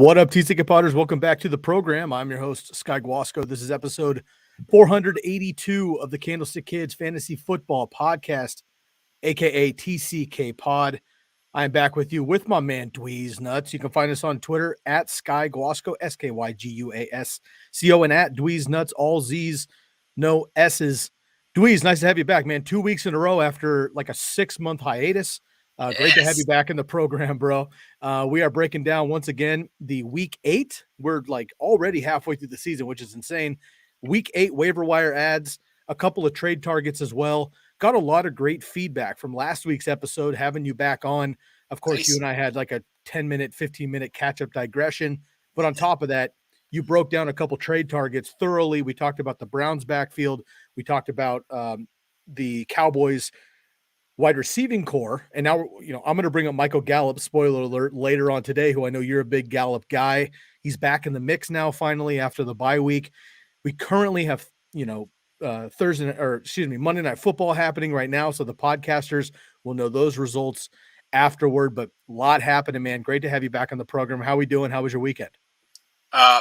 What up, TCK Potters? Welcome back to the program. I'm your host, Sky Guasco. This is episode 482 of the Candlestick Kids Fantasy Football Podcast, aka TCK Pod. I am back with you with my man Dweeze Nuts. You can find us on Twitter at Sky Guasco, SKYGUASCO, and at Dweeze Nuts, all Z's, no S's. Dweeze, nice to have you back, man. 2 weeks in a row after like a 6-month hiatus. Great to have you back in the program, bro. We are breaking down once again the week 8. We're like already halfway through the season, which is insane. Week 8 waiver wire ads, a couple of trade targets as well. Got a lot of great feedback from last week's episode, having you back on. Of course, You and I had like a 10-minute, 15-minute catch-up digression. But on top of that, you broke down a couple trade targets thoroughly. We talked about the Browns backfield. We talked about the Cowboys wide receiving core. And now, I'm going to bring up Michael Gallup, spoiler alert, later on today, who I know you're a big Gallup guy. He's back in the mix now, finally, after the bye week. We currently have, Monday Night Football happening right now. So the podcasters will know those results afterward, but a lot happening, man. Great to have you back on the program. How we doing? How was your weekend?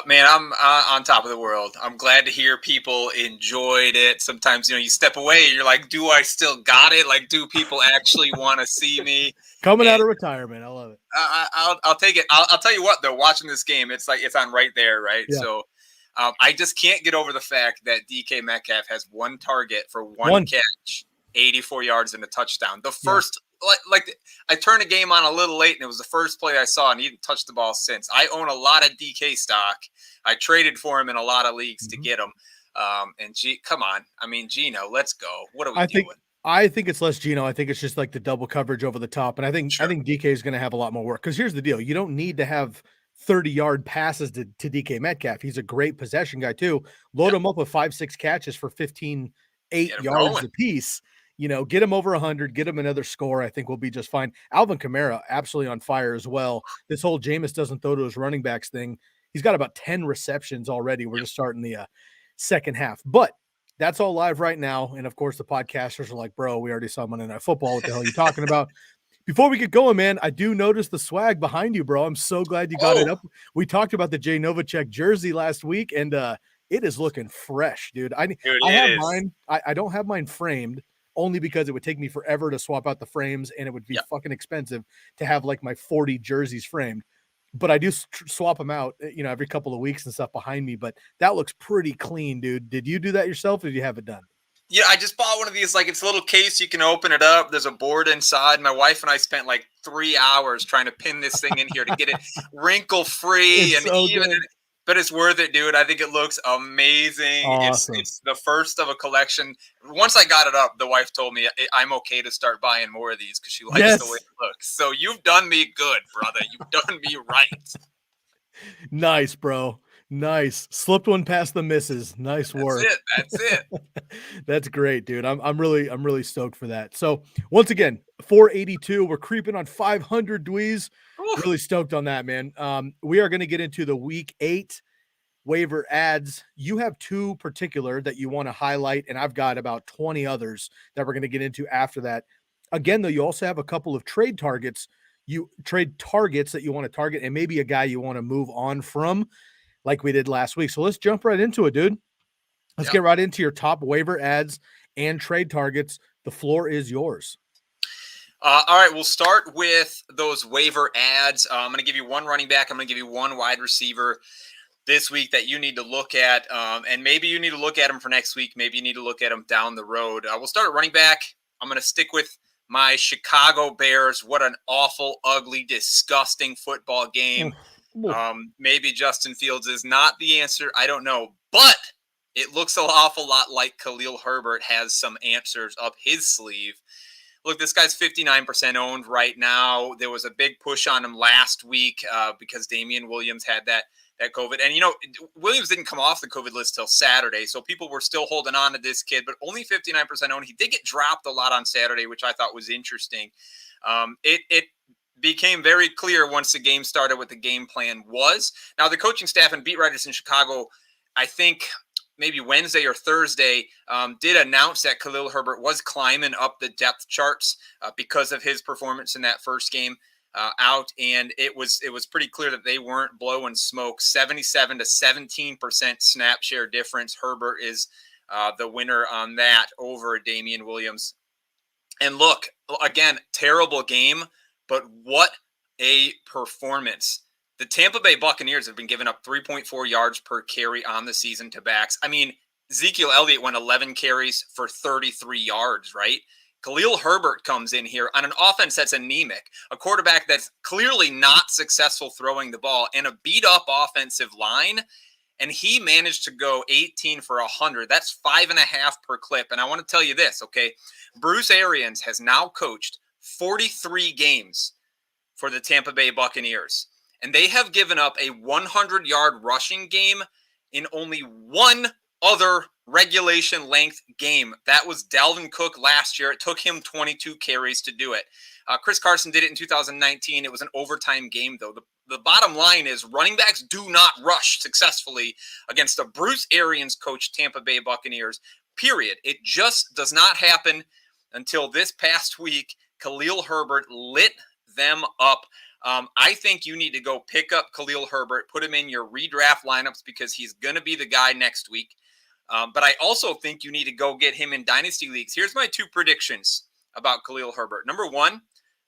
Man, I'm on top of the world. I'm glad to hear people enjoyed it. Sometimes, you step away, you're like, do I still got it? Like, do people actually want to see me? Coming out of retirement. I love it. I'll take it. I'll tell you what, though, watching this game, it's like, it's on right there, right? Yeah. So I just can't get over the fact that DK Metcalf has one target for one catch, 84 yards and a touchdown. The first I turned the game on a little late, and it was the first play I saw, and he didn't touch the ball since. I own a lot of DK stock. I traded for him in a lot of leagues to get him. Come on. I mean, Gino, let's go. What are we doing? I think it's less Gino. I think it's just like the double coverage over the top. And I think DK is going to have a lot more work, because here's the deal. You don't need to have 30-yard passes to DK Metcalf. He's a great possession guy too. Load him up with 5-6 catches for 15, 8 yards apiece. Get him over 100, get him another score. I think we'll be just fine. Alvin Kamara, absolutely on fire as well. This whole Jameis doesn't throw to his running backs thing. He's got about 10 receptions already. We're just starting the second half. But that's all live right now. And, of course, the podcasters are like, bro, we already saw Monday Night Football. What the hell are you talking about? Before we get going, man, I do notice the swag behind you, bro. I'm so glad you got it up. We talked about the Jay Novacek jersey last week, and it is looking fresh, dude. I have mine. I don't have mine framed, only because it would take me forever to swap out the frames, and it would be fucking expensive to have like my 40 jerseys framed. But I do swap them out, every couple of weeks and stuff behind me. But that looks pretty clean, dude. Did you do that yourself, or did you have it done? Yeah, I just bought one of these. Like, it's a little case. You can open it up. There's a board inside. My wife and I spent like 3 hours trying to pin this thing in here to get it wrinkle-free and so even. But it's worth it, dude. I think it looks amazing. Awesome. It's the first of a collection. Once I got it up, the wife told me I'm okay to start buying more of these because she likes the way it looks. So you've done me good, brother. You've done me right. Nice, bro. Nice. Slipped one past the misses. Nice work. That's it. That's great, dude. I'm really stoked for that. So once again, 482. We're creeping on 500, Dweeze. Really stoked on that, man. We are going to get into the week 8 waiver ads. You have 2 particular that you want to highlight, and I've got about 20 others that we're going to get into after that. Again, though, you also have a couple of trade targets that you want to target, and maybe a guy you want to move on from, like we did last week. So let's jump right into it, dude. Let's get right into your top waiver ads and trade targets. The floor is yours. All right, we'll start with those waiver ads. I'm going to give you one running back. I'm going to give you one wide receiver this week that you need to look at. And maybe you need to look at them for next week. Maybe you need to look at them down the road. We'll start at running back. I'm going to stick with my Chicago Bears. What an awful, ugly, disgusting football game. Maybe Justin Fields is not the answer. I don't know. But it looks an awful lot like Khalil Herbert has some answers up his sleeve. Look, this guy's 59% owned right now. There was a big push on him last week because Damian Williams had that COVID. And, Williams didn't come off the COVID list till Saturday, so people were still holding on to this kid, but only 59% owned. He did get dropped a lot on Saturday, which I thought was interesting. It became very clear once the game started what the game plan was. Now, the coaching staff and beat writers in Chicago, I think – maybe Wednesday or Thursday, did announce that Khalil Herbert was climbing up the depth charts because of his performance in that first game. out, and it was pretty clear that they weren't blowing smoke. 77 to 17% snap share difference. Herbert is the winner on that over Damian Williams. And look, again, terrible game, but what a performance. The Tampa Bay Buccaneers have been giving up 3.4 yards per carry on the season to backs. I mean, Ezekiel Elliott went 11 carries for 33 yards, right? Khalil Herbert comes in here on an offense that's anemic, a quarterback that's clearly not successful throwing the ball, and a beat-up offensive line, and he managed to go 18 for 100. That's 5.5 per clip. And I want to tell you this, okay? Bruce Arians has now coached 43 games for the Tampa Bay Buccaneers, and they have given up a 100-yard rushing game in only one other regulation length game. That was Dalvin Cook last year. It took him 22 carries to do it. Chris Carson did it in 2019. It was an overtime game, though. The bottom line is running backs do not rush successfully against a Bruce Arians coached Tampa Bay Buccaneers, period. It just does not happen until this past week. Khalil Herbert lit them up. I think you need to go pick up Khalil Herbert, put him in your redraft lineups because he's going to be the guy next week. But I also think you need to go get him in dynasty leagues. Here's my 2 predictions about Khalil Herbert. Number 1,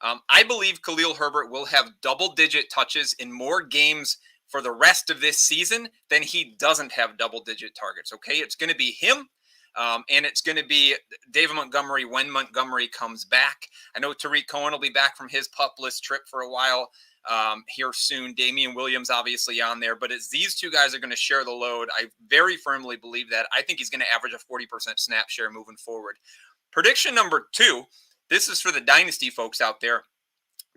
I believe Khalil Herbert will have double-digit touches in more games for the rest of this season than he doesn't have double-digit targets, okay? It's going to be him, and it's going to be David Montgomery when Montgomery comes back. I know Tarik Cohen will be back from his pup-less trip for a while here soon. Damian Williams obviously on there, but as these 2 guys are going to share the load, I very firmly believe that. I think he's going to average a 40% snap share moving forward. Prediction number 2, this is for the dynasty folks out there.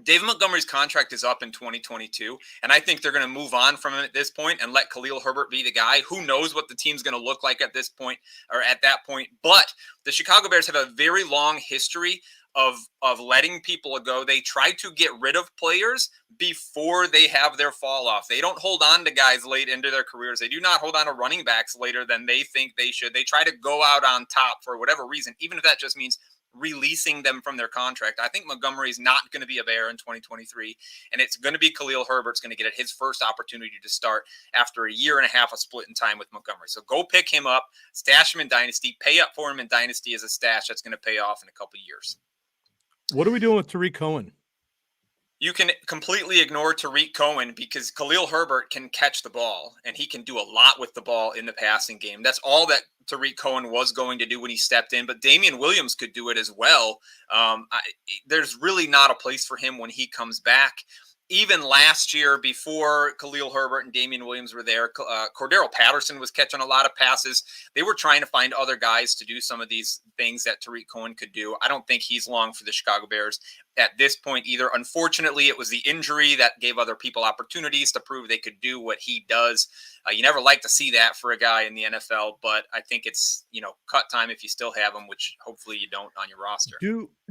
David Montgomery's contract is up in 2022, and I think they're going to move on from him at this point and let Khalil Herbert be the guy. Who knows what the team's going to look like at this point or at that point, but the Chicago Bears have a very long history of letting people go. They try to get rid of players before they have their fall off. They don't hold on to guys late into their careers. They do not hold on to running backs later than they think they should. They try to go out on top for whatever reason, even if that just means releasing them from their contract. I think Montgomery is not going to be a Bear in 2023, and it's going to be Khalil Herbert's going to get his first opportunity to start after a year and a half of split in time with Montgomery. So go pick him up, stash him in Dynasty, pay up for him in Dynasty as a stash that's going to pay off in a couple of years. What are we doing with Tarik Cohen? You can completely ignore Tarik Cohen because Khalil Herbert can catch the ball, and he can do a lot with the ball in the passing game. That's all that Tarik Cohen was going to do when he stepped in, but Damian Williams could do it as well. There's really not a place for him when he comes back. Even last year, before Khalil Herbert and Damian Williams were there, Cordero Patterson was catching a lot of passes. They were trying to find other guys to do some of these things that Tarik Cohen could do. I don't think he's long for the Chicago Bears at this point either. Unfortunately, it was the injury that gave other people opportunities to prove they could do what he does. You never like to see that for a guy in the NFL, but I think it's, cut time if you still have him, which hopefully you don't on your roster.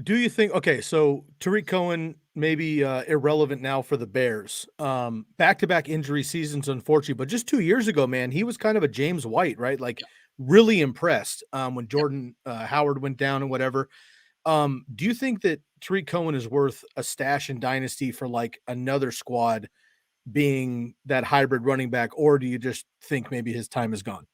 Do you think, okay, so Tarik Cohen maybe irrelevant now for the Bears. Back-to-back injury seasons, unfortunately, but just 2 years ago, man, he was kind of a James White, right? Really impressed when Jordan Howard went down and whatever. Do you think that Tarik Cohen is worth a stash in Dynasty for another squad being that hybrid running back, or do you just think maybe his time is gone?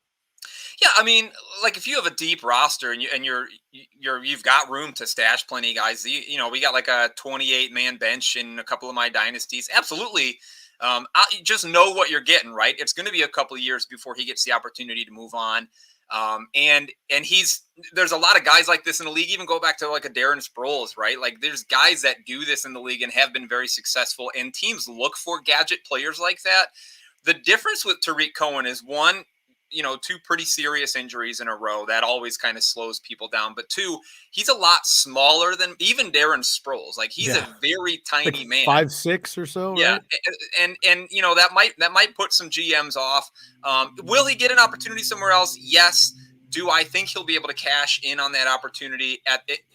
Yeah, I mean, if you have a deep roster and you've got room to stash plenty of guys, we got a 28-man bench in a couple of my dynasties. Absolutely. Just know what you're getting, right? It's going to be a couple of years before he gets the opportunity to move on. And there's a lot of guys like this in the league, even go back to a Darren Sproles, right? There's guys that do this in the league and have been very successful, and teams look for gadget players like that. The difference with Tarik Cohen is, one, 2 pretty serious injuries in a row. That always kind of slows people down. But 2, he's a lot smaller than even Darren Sproles. He's a very tiny man. 5'6" or so. Yeah. Right? And that might put some GMs off. Will he get an opportunity somewhere else? Yes. Do I think he'll be able to cash in on that opportunity?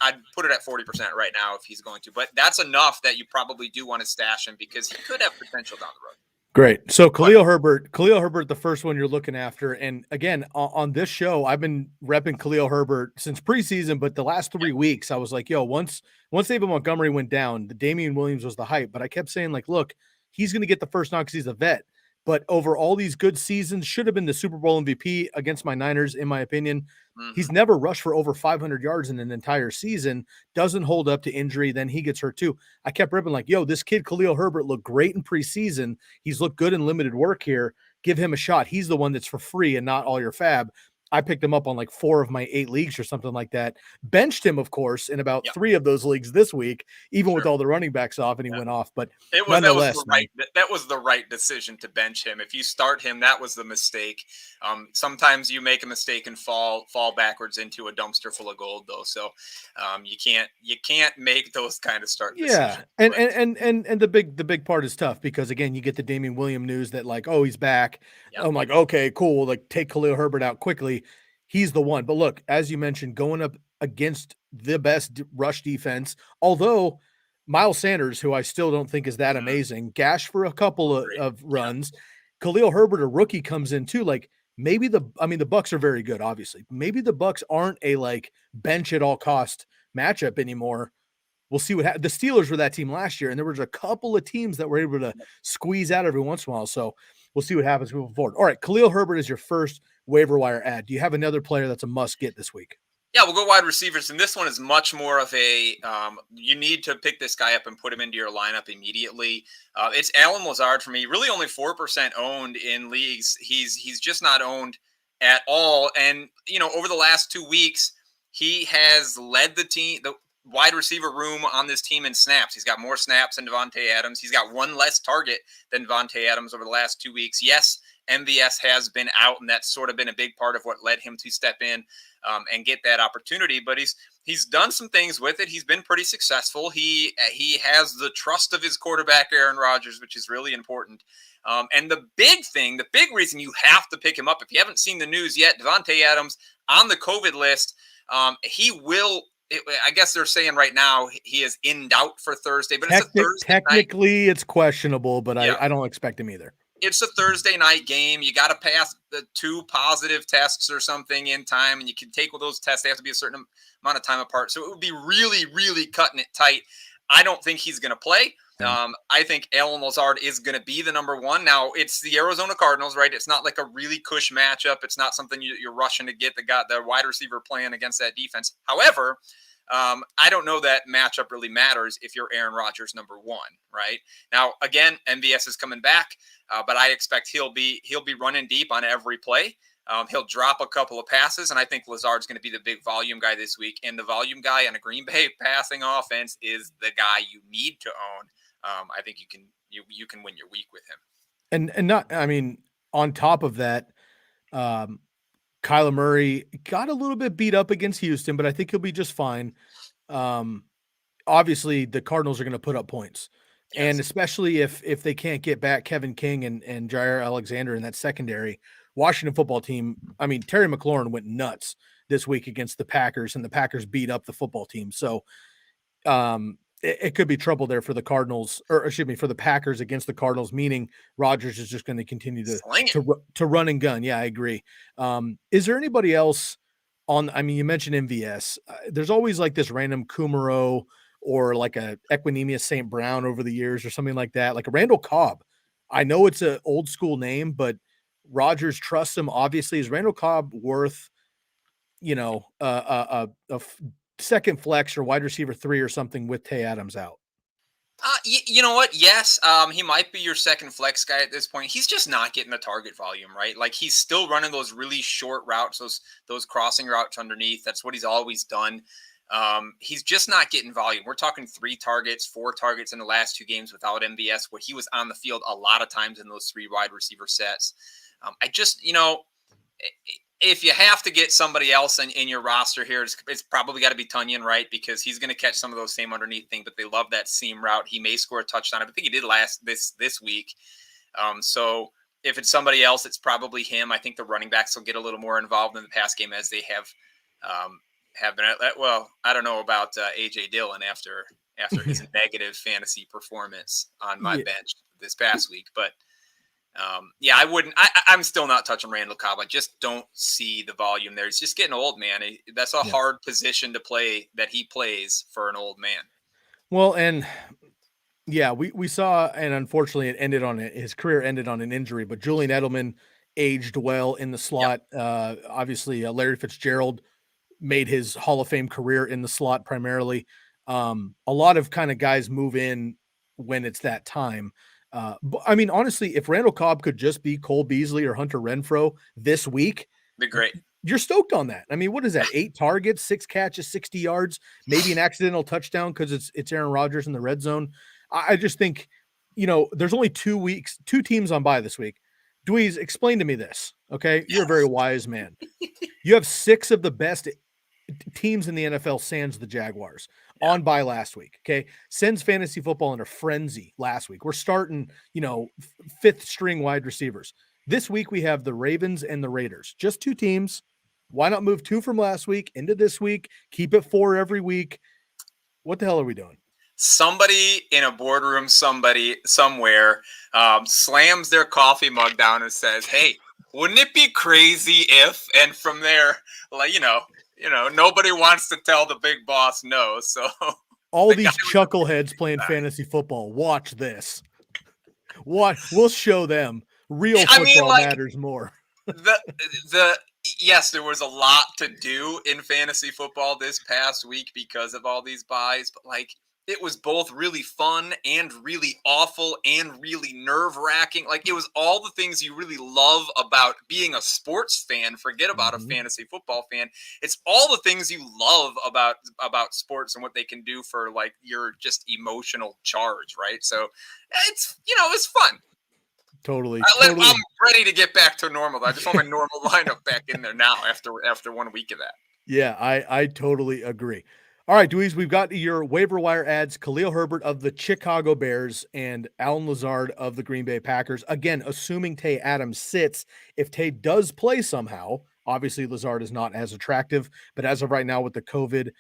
I'd put it at 40% right now if he's going to. But that's enough that you probably do want to stash him because he could have potential down the road. Great. So Khalil Herbert, the first one you're looking after. And again, on this show, I've been repping Khalil Herbert since preseason, but the last 3 weeks, I was like, yo, once David Montgomery went down, the Damian Williams was the hype. But I kept saying, like, look, he's going to get the first knock because he's a vet. But over all these good seasons, should have been the Super Bowl MVP against my Niners, in my opinion. He's never rushed for over 500 yards in an entire season, doesn't hold up to injury, then he gets hurt too. I kept ripping like, yo, this kid Khalil Herbert looked great in preseason. He's looked good in limited work here. Give him a shot. He's the one that's for free and not all your fab. I picked him up on like 4 of my 8 leagues or something like that. Benched him, of course, in about 3 of those leagues this week, even with all the running backs off, and he went off. But nonetheless, that was the right decision to bench him. If you start him, that was the mistake. Sometimes you make a mistake and fall backwards into a dumpster full of gold, though. So you can't make those kind of start decisions. Yeah, and the big part is tough because again, you get the Damian Williams news that like, oh, he's back. Yep. I'm like, okay, cool. Like take Khalil Herbert out quickly. He's the one. But look, as you mentioned, going up against the best rush defense, although Miles Sanders, who I still don't think is that amazing, gashed for a couple of runs. Yeah. Khalil Herbert, a rookie, comes in too. Like maybe the Bucs are very good, obviously. Maybe the Bucs aren't a like bench at all cost matchup anymore. We'll see what the Steelers were that team last year, and there was a couple of teams that were able to squeeze out every once in a while. So we'll see what happens moving forward. All right, Khalil Herbert is your first waiver wire ad. Do you have another player that's a must get this week? Yeah, we'll go wide receivers, and this one is much more of a you need to pick this guy up and put him into your lineup immediately. It's Allen Lazard for me. Really, only 4% owned in leagues. He's just not owned at all. And over the last 2 weeks, he has led the team, the wide receiver room on this team in snaps. He's got more snaps than Devonte Adams. He's got 1 less target than Devonte Adams over the last 2 weeks. Yes, MVS has been out, and that's sort of been a big part of what led him to step in and get that opportunity. But he's done some things with it. He's been pretty successful. He has the trust of his quarterback, Aaron Rodgers, which is really important. And the big reason you have to pick him up, if you haven't seen the news yet, Devonte Adams on the COVID list, he will. I guess they're saying right now he is in doubt for Thursday, but it's a Thursday technically night. It's questionable, but I don't expect him either. It's a Thursday night game. You got to pass the 2 positive tests or something in time, and you can take those tests. They have to be a certain amount of time apart. So it would be really, really cutting it tight. I don't think he's going to play. I think Allen Lazard is going to be the number 1. Now, it's the Arizona Cardinals, right? It's not like a really cush matchup. It's not something you're rushing to get the wide receiver playing against that defense. However, I don't know that matchup really matters if you're Aaron Rodgers number 1, right? Now, again, MVS is coming back, but I expect he'll be running deep on every play. He'll drop a couple of passes, and I think Lazard's going to be the big volume guy this week. And the volume guy on a Green Bay passing offense is the guy you need to own. I think you can win your week with him. And not, on top of that, Kyler Murray got a little bit beat up against Houston, but I think he'll be just fine. Obviously, the Cardinals are going to put up points. Yes. And especially if they can't get back Kevin King and Jair Alexander in that secondary, Washington football team, Terry McLaurin went nuts this week against the Packers, and the Packers beat up the football team. So it could be trouble there for the Cardinals, or excuse me, for the Packers against the Cardinals, meaning Rodgers is just going to continue to run and gun. Yeah, I agree. Is there anybody else on, you mentioned MVS. There's always like this random Kumaro or like a Equinemius St. Brown over the years or something like that, like a Randall Cobb. I know it's an old school name, but Rodgers trusts him. Obviously, is Randall Cobb worth, a second flex or wide receiver 3 or something with Tay Adams out? You know what? Yes, he might be your second flex guy at this point. He's just not getting the target volume, right? Like he's still running those really short routes, those crossing routes underneath. That's what he's always done. He's just not getting volume. We're talking 3 targets, 4 targets in the last 2 games without MVS, where he was on the field a lot of times in those 3 wide receiver sets. I just, if you have to get somebody else in your roster here, it's probably got to be Tunyan, right? Because he's going to catch some of those same underneath things, but they love that seam route. He may score a touchdown. I think he did this week. So if it's somebody else, it's probably him. I think the running backs will get a little more involved in the pass game as they have been. Well, I don't know about AJ Dillon after his negative fantasy performance on my bench this past week, but Yeah, I wouldn't. I'm still not touching Randall Cobb. I just don't see the volume there. He's just getting old, man. That's a hard position to play that he plays for an old man. Well, and yeah, we saw, and unfortunately, his career ended on an injury. But Julian Edelman aged well in the slot. Yep. Obviously, Larry Fitzgerald made his Hall of Fame career in the slot primarily. A lot of kind of guys move in when it's that time. But I mean, honestly, if Randall Cobb could just be Cole Beasley or Hunter Renfrow this week, be great. You're stoked on that. I mean, what is that? 8 targets, 6 catches, 60 yards, maybe an accidental touchdown because it's Aaron Rodgers in the red zone. I just think, there's only 2 teams on bye this week. Dweeze, explain to me this, okay? You're a very wise man. You have 6 of the best teams in the NFL sans the Jaguars on bye last week, okay? Sends fantasy football in a frenzy last week. We're starting, 5th string wide receivers. This week we have the Ravens and the Raiders. Just 2 teams. Why not move 2 from last week into this week? Keep it 4 every week. What the hell are we doing? Somebody in a boardroom, somewhere slams their coffee mug down and says, "Hey, wouldn't it be crazy if?" And from there, nobody wants to tell the big boss no. So all these chuckleheads playing fantasy football, watch this. We'll show them real football matters more. Yes, there was a lot to do in fantasy football this past week because of all these buys, but it was both really fun and really awful and really nerve-wracking. It was all the things you really love about being a sports fan. Forget about a fantasy football fan. It's all the things you love about sports and what they can do for your just emotional charge, right? So it's it's fun. Totally. I'm ready to get back to normal. I just want my normal lineup back in there now after 1 week of that. Yeah, I totally agree. All right, Dweeze, we've got your waiver wire ads, Khalil Herbert of the Chicago Bears and Alan Lazard of the Green Bay Packers. Again, assuming Tay Adams sits. If Tay does play somehow, obviously Lazard is not as attractive, but as of right now with the COVID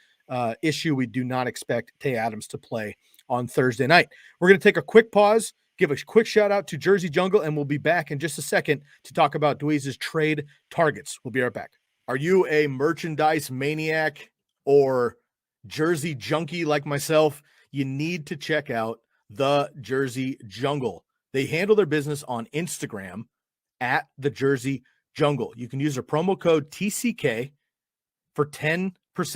issue, we do not expect Tay Adams to play on Thursday night. We're going to take a quick pause, give a quick shout out to Jersey Jungle, and we'll be back in just a second to talk about Dweeze's trade targets. We'll be right back. Are you a merchandise maniac or jersey junkie like myself? You need to check out the Jersey Jungle. They handle their business on Instagram at the Jersey Jungle. You can use their promo code TCK for 10%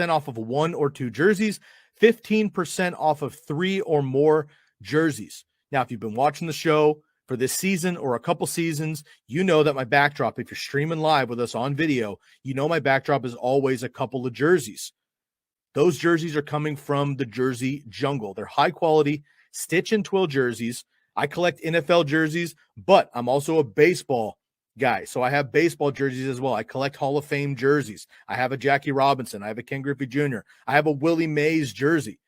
off of 1 or 2 jerseys, 15% off of 3 or more jerseys. Now, if you've been watching the show for this season or a couple seasons, you know that my backdrop, if you're streaming live with us on video, you know my backdrop is always a couple of jerseys. Those jerseys are coming from the Jersey Jungle. They're high quality stitch and twill jerseys. I collect NFL jerseys, but I'm also a baseball guy. So I have baseball jerseys as well. I collect Hall of Fame jerseys. I have a Jackie Robinson. I have a Ken Griffey Jr. I have a Willie Mays jersey.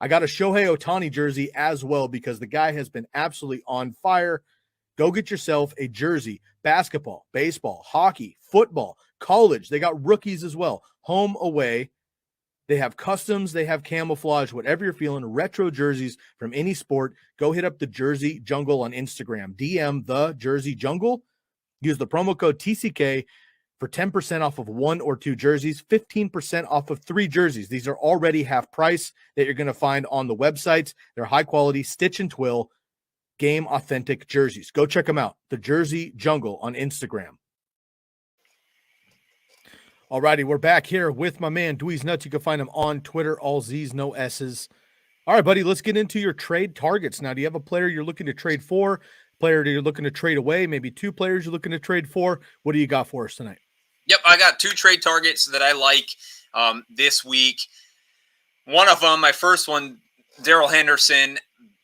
I got a Shohei Ohtani jersey as well because the guy has been absolutely on fire. Go get yourself a jersey. Basketball, baseball, hockey, football, college. They got rookies as well. Home, away. They have customs. They have camouflage. Whatever you're feeling, retro jerseys from any sport. Go hit up the Jersey Jungle on Instagram. DM the Jersey Jungle. Use the promo code TCK for 10% off of 1 or 2 jerseys, 15% off of 3 jerseys. These are already half price that you're going to find on the websites. They're high quality, stitch and twill, game authentic jerseys. Go check them out. The Jersey Jungle on Instagram. All righty, we're back here with my man, Dweeze Nuts. You can find him on Twitter, all Z's, no S's. All right, buddy, let's get into your trade targets. Now, do you have a player you're looking to trade for, player that you're looking to trade away, maybe 2 players you're looking to trade for? What do you got for us tonight? Yep, I got 2 trade targets that I like this week. One of them, my first one, Darrell Henderson,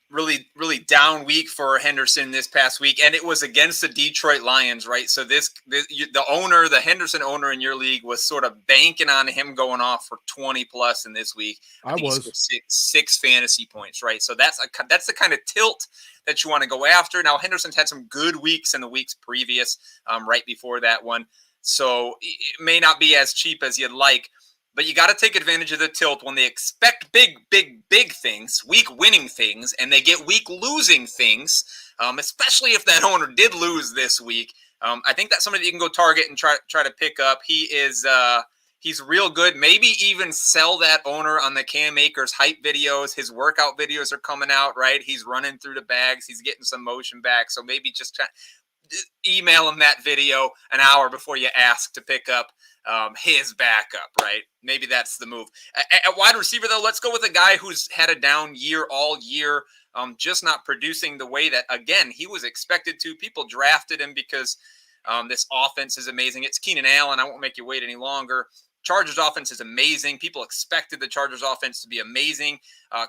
really, really down week for Henderson this past week, and it was against the Detroit Lions, right? So the Henderson owner in your league was sort of banking on him going off for 20 plus in this week. I think he scored six fantasy points, right? So that's the kind of tilt that you want to go after. Now, Henderson's had some good weeks in the weeks previous, right before that one. So it may not be as cheap as you'd like, but you got to take advantage of the tilt when they expect big things, week winning things, and they get week losing things. especially if that owner did lose this week. I think that's somebody that you can go target and try to pick up. He is he's real good. Maybe even sell that owner on the Cam Akers hype videos. His workout videos are coming out, right? He's running through the bags. He's getting some motion back. So maybe just email him that video an hour before you ask to pick up his backup, right? Maybe that's the move. At wide receiver, though, let's go with a guy who's had a down year all year, just not producing the way that, again, he was expected to. People drafted him because this offense is amazing. It's Keenan Allen. I won't make you wait any longer. Chargers offense is amazing. People expected the Chargers offense to be amazing.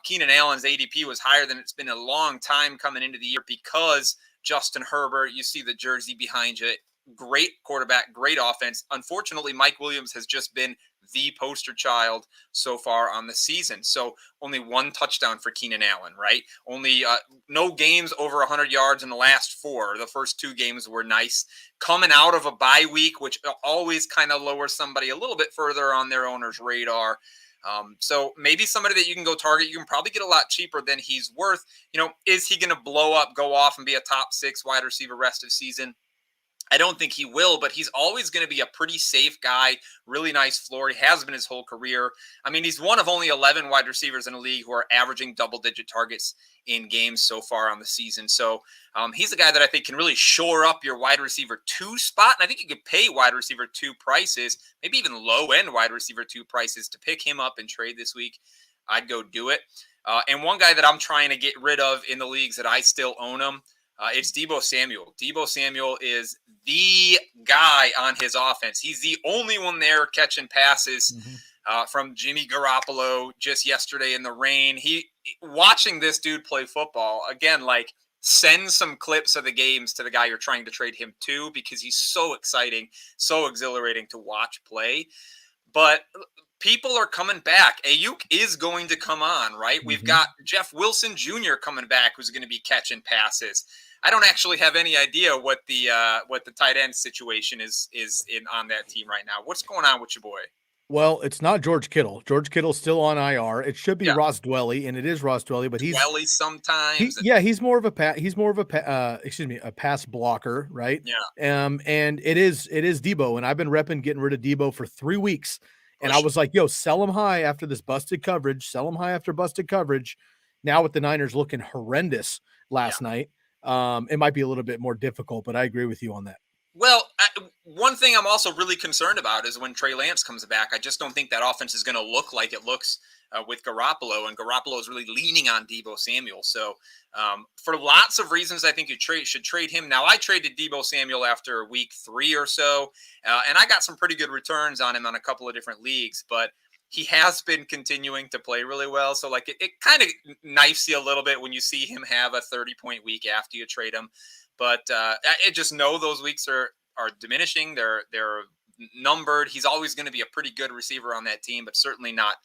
Keenan Allen's ADP was higher than it's been a long time coming into the year because Justin Herbert, you see the jersey behind you. Great quarterback, great offense. Unfortunately, Mike Williams has just been the poster child so far on the season. So only one touchdown for Keenan Allen, right? Only no games over 100 yards in the last 4. The first 2 games were nice. Coming out of a bye week, which always kind of lowers somebody a little bit further on their owner's radar. So maybe somebody that you can go target. You can probably get a lot cheaper than he's worth. Is he going to blow up, go off, and be a top 6 wide receiver rest of season? I don't think he will, but he's always going to be a pretty safe guy, really nice floor. He has been his whole career. I mean, he's one of only 11 wide receivers in the league who are averaging double-digit targets in games so far on the season. So he's a guy that I think can really shore up your wide receiver 2 spot. And I think you could pay wide receiver 2 prices, maybe even low-end wide receiver 2 prices to pick him up and trade this week. I'd go do it. And one guy that I'm trying to get rid of in the leagues that I still own him, it's Debo Samuel. Debo Samuel is the guy on his offense. He's the only one there catching passes from Jimmy Garoppolo just yesterday in the rain. Watching this dude play football, again, like, send some clips of the games to the guy you're trying to trade him to because he's so exciting, so exhilarating to watch play. But people are coming back. Ayuk is going to come on, right? We've got Jeff Wilson Jr. coming back who's going to be catching passes. I don't actually have any idea what the tight end situation is on that team right now. What's going on with your boy? Well, it's not George Kittle. George Kittle's still on IR. It should be Ross Dwelly, and it is Ross Dwelly, but he's Dwelly sometimes. He's more of a pass blocker, right? Yeah. And it is Debo, and I've been repping getting rid of Debo for 3 weeks. And I was like, yo, sell him high after this busted coverage. Sell him high after busted coverage. Now with the Niners looking horrendous last night, it might be a little bit more difficult, but I agree with you on that. Well, one thing I'm also really concerned about is when Trey Lance comes back. I just don't think that offense is going to look like it looks with Garoppolo, and Garoppolo is really leaning on Debo Samuel. So for lots of reasons, I think you should trade him. Now, I traded Debo Samuel after week 3 or so, and I got some pretty good returns on him on a couple of different leagues, but he has been continuing to play really well. So like it kind of knifes you a little bit when you see him have a 30-point week after you trade him. But I just know those weeks are diminishing. They're numbered. He's always going to be a pretty good receiver on that team, but certainly not.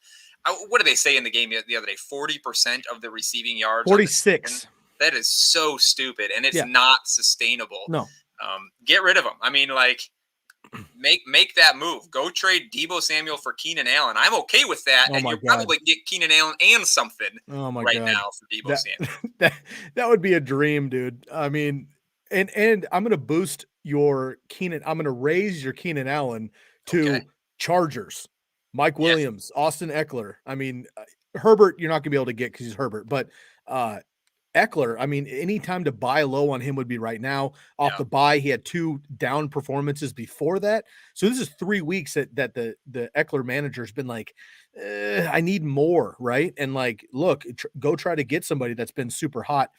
What did they say in the game the other day? 40% of the receiving yards. 46. That is so stupid, and it's not sustainable. No. Get rid of him. I mean, like, make that move. Go trade Debo Samuel for Keenan Allen. I'm okay with that, and you'll probably get Keenan Allen and something now for Debo Samuel. That would be a dream, dude. I mean, and I'm going to boost your Keenan. I'm going to raise your Keenan Allen to Chargers. Mike Williams, Austin Eckler. I mean, Herbert, you're not going to be able to get because he's Herbert, but Eckler, I mean, any time to buy low on him would be right now. Off the buy, he had 2 down performances before that. So this is 3 weeks that the Eckler manager's been like, I need more, right? And like, look, go try to get somebody that's been super hot.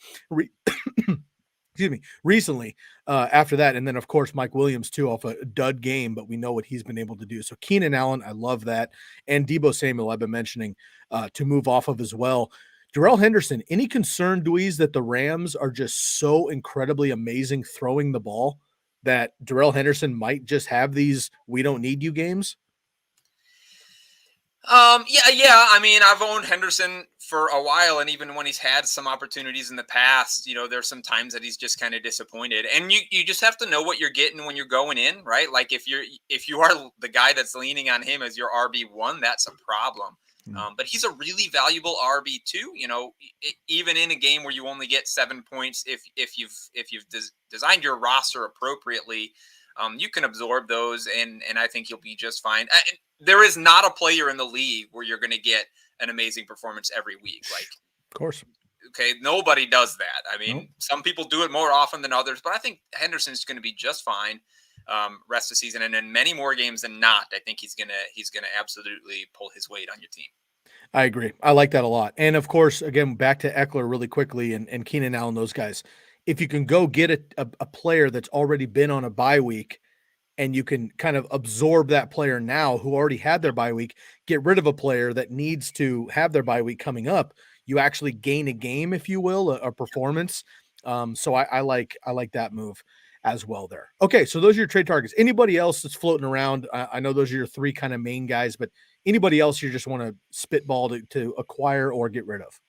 Excuse me, recently after that. And then, of course, Mike Williams, too, off a dud game, but we know what he's been able to do. So Keenan Allen, I love that. And Debo Samuel, I've been mentioning to move off of as well. Darrell Henderson, any concern, Dweeze, that the Rams are just so incredibly amazing throwing the ball that Darrell Henderson might just have these we don't need you games? Yeah. I mean, I've owned Henderson for a while, and even when he's had some opportunities in the past, there's some times that he's just kind of disappointed. And you just have to know what you're getting when you're going in, right? Like if you are the guy that's leaning on him as your RB1, that's a problem. But he's a really valuable RB2. Even in a game where you only get 7 points, if you've designed your roster appropriately, you can absorb those, and I think you'll be just fine. There is not a player in the league where you're going to get an amazing performance every week. Like, of course. Okay, nobody does that. I mean, Nope. Some people do it more often than others, but I think Henderson's going to be just fine rest of the season, and in many more games than not, I think he's gonna absolutely pull his weight on your team. I agree. I like that a lot. And of course, again, back to Eckler really quickly and Keenan Allen, those guys. If you can go get a player that's already been on a bye week, and you can kind of absorb that player now who already had their bye week, get rid of a player that needs to have their bye week coming up, you actually gain a game, if you will, a performance. So I like that move as well there. Okay, so those are your trade targets. Anybody else that's floating around? I know those are your three kind of main guys, but anybody else you just want to spitball to acquire or get rid of?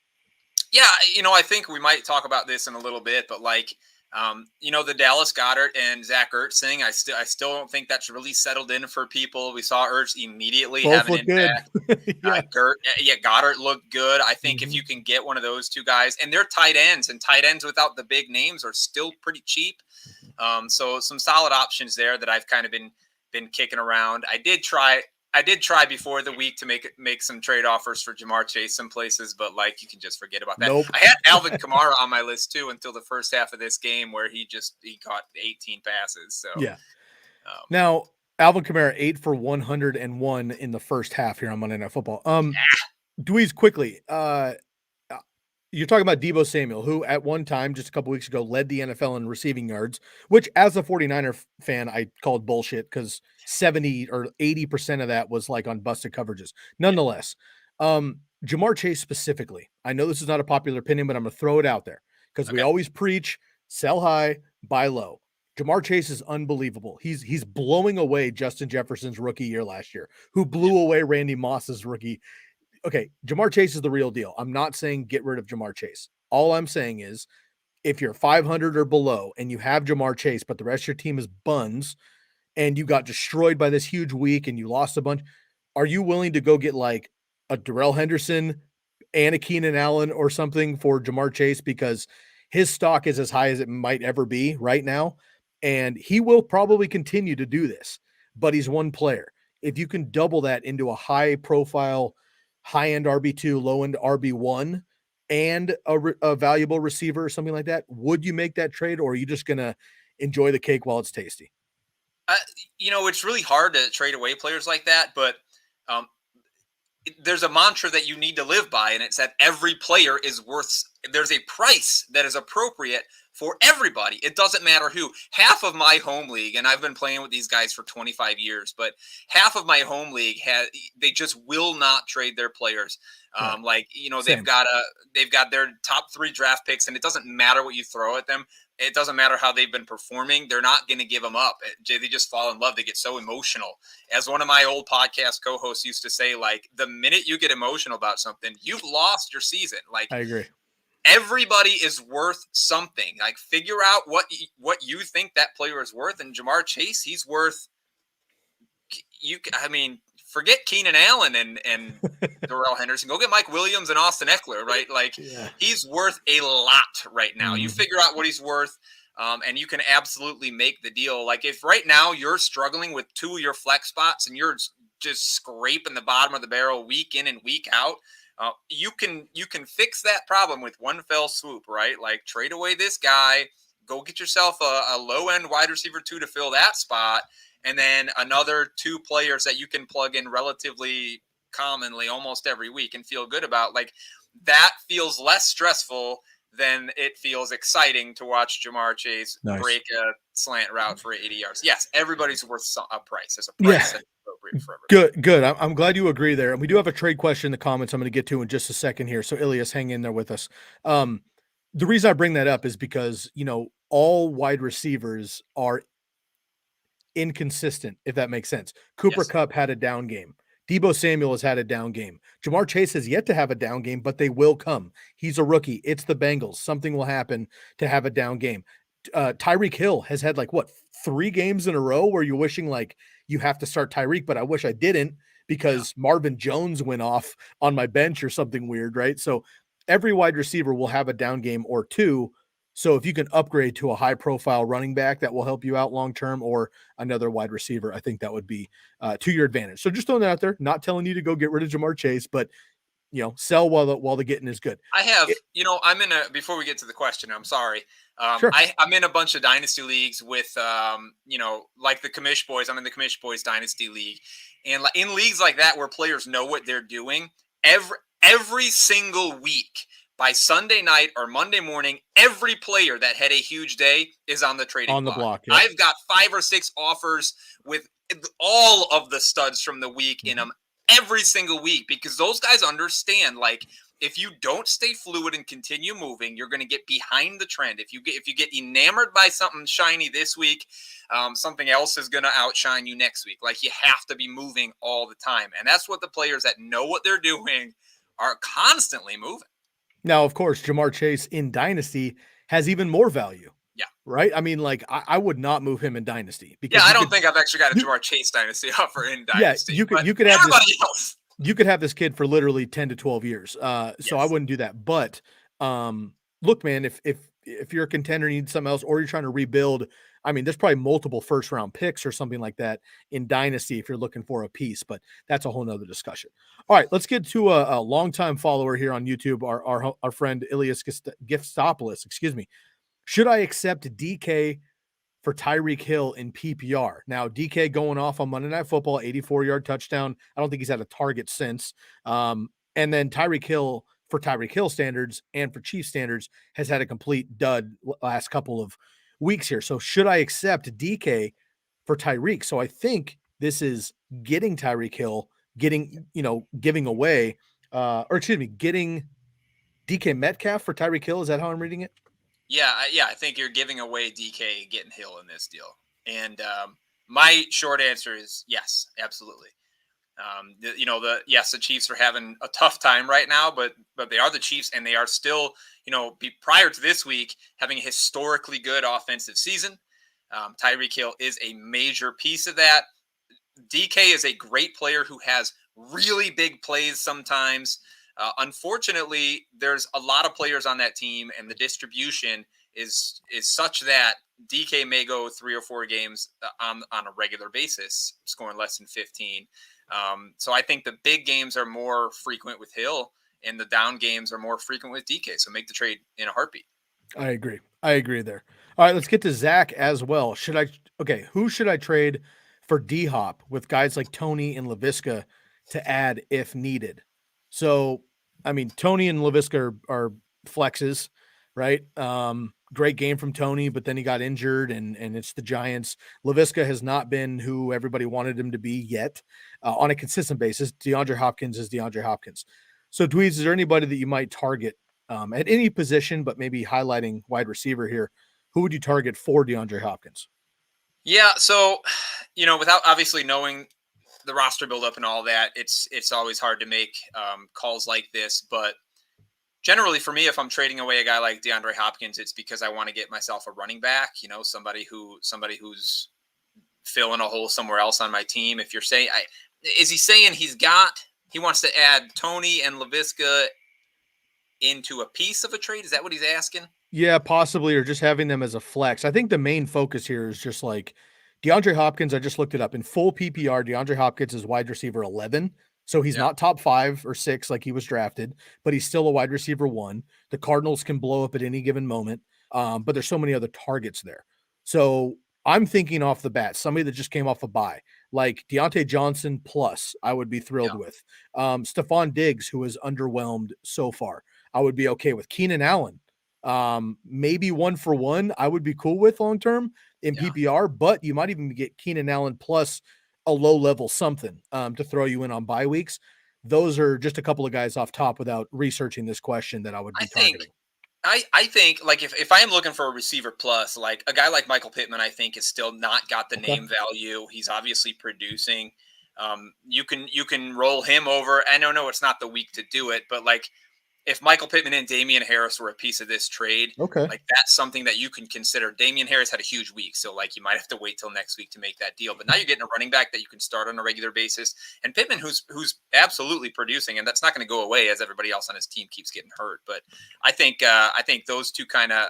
Yeah, I think we might talk about this in a little bit, but the Dallas Goedert and Zach Ertz thing, I still don't think that's really settled in for people. We saw Ertz immediately Both have an look impact. Yeah. Goddard looked good. I think if you can get one of those two guys, and they're tight ends, and tight ends without the big names are still pretty cheap. So some solid options there that I've kind of been kicking around. I did try before the week to make some trade offers for Jamar Chase some places, but you can just forget about that. Nope. I had Alvin Kamara on my list too until the first half of this game where he caught 18 passes. So yeah. Now Alvin Kamara 8 for 101 in the first half here on Monday Night Football. Dweeze, quickly, you're talking about Debo Samuel, who at one time, just a couple weeks ago, led the NFL in receiving yards, which as a 49er fan, I called bullshit because 70 or 80% of that was on busted coverages. Nonetheless, Jamar Chase specifically, I know this is not a popular opinion, but I'm going to throw it out there because we always preach sell high, buy low. Jamar Chase is unbelievable. He's blowing away Justin Jefferson's rookie year last year, who blew away Randy Moss's rookie. Okay, Jamar Chase is the real deal. I'm not saying get rid of Jamar Chase. All I'm saying is if you're 500 or below and you have Jamar Chase, but the rest of your team is buns and you got destroyed by this huge week and you lost a bunch, are you willing to go get a Darrell Henderson and a Keenan Allen or something for Jamar Chase? Because his stock is as high as it might ever be right now. And he will probably continue to do this, but he's one player. If you can double that into a high profile, high-end RB2, low-end RB1, and a valuable receiver or something like that, would you make that trade, or are you just going to enjoy the cake while it's tasty? It's really hard to trade away players like that, but there's a mantra that you need to live by, and it's that every player is worth – there's a price that is appropriate for everybody. It doesn't matter who. Half of my home league, and I've been playing with these guys for 25 years, but half of my home league they just will not trade their players. They've got their top 3 draft picks, and it doesn't matter what you throw at them. It doesn't matter how they've been performing. They're not going to give them up. They just fall in love. They get so emotional. As one of my old podcast co-hosts used to say, the minute you get emotional about something, you've lost your season. I agree. Everybody is worth something. Figure out what you think that player is worth. And Jamar Chase, he's worth. Forget Keenan Allen and Darrell Henderson. Go get Mike Williams and Austin Eckler, right? He's worth a lot right now. You figure out what he's worth, and you can absolutely make the deal. If right now you're struggling with 2 of your flex spots and you're just scraping the bottom of the barrel week in and week out. You can fix that problem with one fell swoop, right? Trade away this guy, go get yourself a low-end wide receiver 2 to fill that spot, and then another 2 players that you can plug in relatively commonly almost every week and feel good about. That feels less stressful than it feels exciting to watch Jamar Chase break a slant route for 80 yards. Yes, everybody's worth a price. There's a price that's appropriate for everybody. Good. I'm glad you agree there. And we do have a trade question in the comments I'm going to get to in just a second here. So Ilias, hang in there with us. The reason I bring that up is because, all wide receivers are inconsistent, if that makes sense. Cooper Kupp had a down game. Debo Samuel has had a down game. Jamar Chase has yet to have a down game, but they will come. He's a rookie. It's the Bengals. Something will happen to have a down game. Tyreek Hill has had 3 games in a row where you're wishing you have to start Tyreek, but I wish I didn't because Marvin Jones went off on my bench or something weird, right? So every wide receiver will have a down game or two. So if you can upgrade to a high profile running back that will help you out long-term or another wide receiver, I think that would be to your advantage. So just throwing that out there, not telling you to go get rid of Jamar Chase, but sell while the getting is good. I have, I'm in before we get to the question, I'm sorry. Sure. I'm in a bunch of dynasty leagues with, like the Commish Boys. I'm in the Commish Boys Dynasty League. And in leagues like that where players know what they're doing, every single week, by Sunday night or Monday morning, every player that had a huge day is on the trading block. Yeah. I've got 5 or 6 offers with all of the studs from the week in them every single week because those guys understand, if you don't stay fluid and continue moving, you're going to get behind the trend. If you get enamored by something shiny this week, something else is going to outshine you next week. You have to be moving all the time. And that's what the players that know what they're doing are constantly moving. Now, of course, Jamar Chase in Dynasty has even more value. Yeah. Right? I mean, I would not move him in Dynasty. Because I don't think I've actually got a Jamar Chase Dynasty offer in Dynasty. Yeah, you could have everybody else. You could have this kid for literally 10 to 12 years. So I wouldn't do that. But look, man, if you're a contender, you need something else, or you're trying to rebuild, I mean, there's probably multiple first round picks or something like that in Dynasty if you're looking for a piece, but that's a whole nother discussion. All right, let's get to a longtime follower here on YouTube, our friend Ilias Giftopoulos, excuse me. Should I accept DK for Tyreek Hill in PPR? Now, DK going off on Monday Night Football, 84-yard touchdown. I don't think he's had a target since. And then Tyreek Hill, for Tyreek Hill standards and for Chiefs standards, has had a complete dud last couple of weeks here. So should I accept DK for Tyreek? So I think this is getting Tyreek Hill, giving away, getting DK Metcalf for Tyreek Hill. Is that how I'm reading it? Yeah. I think you're giving away DK, getting Hill in this deal. And my short answer is yes, absolutely. The Chiefs are having a tough time right now, but they are the Chiefs, and they are still, prior to this week, having a historically good offensive season. Tyreek Hill is a major piece of that. DK is a great player who has really big plays sometimes. Unfortunately, there's a lot of players on that team, and the distribution is such that DK may go 3 or 4 games on a regular basis, scoring less than 15. So I think the big games are more frequent with Hill, and the down games are more frequent with DK. So make the trade in a heartbeat. I agree there. All right, let's get to Zach as well. Who should I trade for D-Hop with guys like Tony and LaVisca to add if needed? So, I mean, Tony and LaVisca are flexes, right? Great game from Tony, but then he got injured, and it's the Giants. LaVisca has not been who everybody wanted him to be yet on a consistent basis. DeAndre Hopkins is DeAndre Hopkins. So, Dweeze, is there anybody that you might target at any position, but maybe highlighting wide receiver here? Who would you target for DeAndre Hopkins? Yeah, so, without obviously knowing the roster buildup and all that, it's always hard to make calls like this. But generally, for me, if I'm trading away a guy like DeAndre Hopkins, it's because I want to get myself a running back. Somebody who's filling a hole somewhere else on my team. If you're saying, is he saying he wants to add Tony and LaVisca into a piece of a trade? Is that what he's asking? Yeah, possibly, or just having them as a flex. I think the main focus here is just DeAndre Hopkins. I just looked it up. In full PPR, DeAndre Hopkins is wide receiver 11. So he's not top 5 or 6 like he was drafted, but he's still a wide receiver 1. The Cardinals can blow up at any given moment, but there's so many other targets there. So I'm thinking off the bat, somebody that just came off a bye, like Deontay Johnson plus, I would be thrilled with. Stephon Diggs, who is underwhelmed so far, I would be okay with. Keenan Allen, maybe 1 for 1, I would be cool with long term in PPR, but you might even get Keenan Allen plus a low level something to throw you in on bye weeks. Those are just a couple of guys off top without researching this question that I would be targeting. I think if I am looking for a receiver plus, like a guy like Michael Pittman, I think has still not got the name value. He's obviously producing. You can roll him over. I don't know it's not the week to do it, but like if Michael Pittman and Damian Harris were a piece of this trade, Okay. like that's something that you can consider. Damian Harris had a huge week, so like you might have to wait till next week to make that deal. But now you're getting a running back that you can start on a regular basis, and Pittman, who's absolutely producing, and that's not going to go away as everybody else on his team keeps getting hurt. But I think those two kind of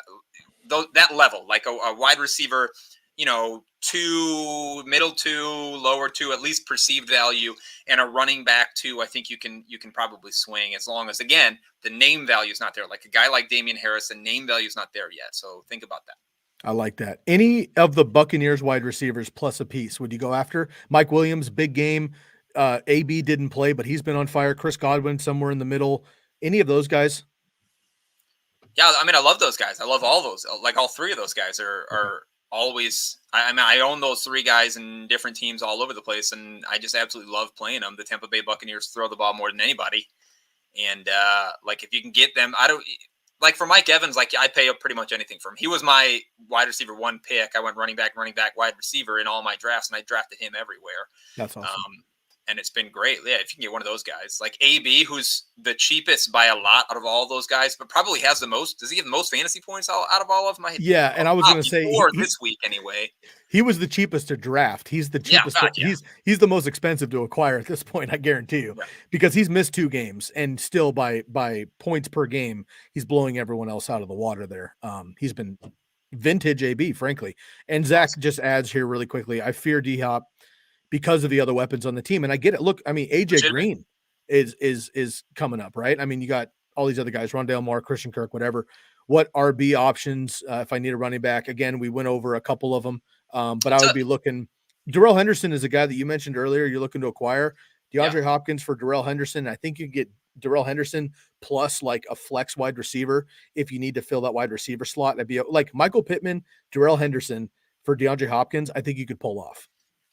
that level, like a wide receiver, middle two, lower two, at least perceived value, and a running back two, I think you can probably swing as long as, again, the name value is not there. Like a guy like Damian Harris, the name value is not there yet. So think about that. I like that. Any of the Buccaneers wide receivers plus a piece would you go after? Mike Williams, big game. AB didn't play, but he's been on fire. Chris Godwin somewhere in the middle. Any of those guys? Yeah, I mean, I love those guys. I love all those. Like all three of those guys are always. I mean, I own those three guys in different teams all over the place, and I just absolutely love playing them. The Tampa Bay Buccaneers throw the ball more than anybody, and like if you can get them, I don't like for Mike Evans. Like I pay up pretty much anything for him. He was my wide receiver one pick. I went running back, wide receiver in all my drafts, and I drafted him everywhere. That's awesome. And it's been great. Yeah, if you can get one of those guys, like AB, who's the cheapest by a lot out of all those guys, but probably has the most. Does he have the most fantasy points out of all of them? Yeah, and I was going to say this week anyway. He was the cheapest to draft. He's the cheapest. Yeah. He's the most expensive to acquire at this point. I guarantee you, because he's missed 2 games and still by points per game, he's blowing everyone else out of the water there. He's been vintage AB, frankly. And Zach just adds here really quickly. I fear D-Hop because of the other weapons on the team. And I get it. Look, I mean, AJ Green is coming up, right? I mean, you got all these other guys, Rondale Moore, Christian Kirk, whatever. What RB options, if I need a running back? Again, we went over a couple of them, but I would be looking. Darrell Henderson is a guy that you mentioned earlier you're looking to acquire. DeAndre Hopkins for Darrell Henderson. I think you get Darrell Henderson plus like a flex wide receiver if you need to fill that wide receiver slot. That'd be like Michael Pittman, Darrell Henderson for DeAndre Hopkins. I think you could pull off.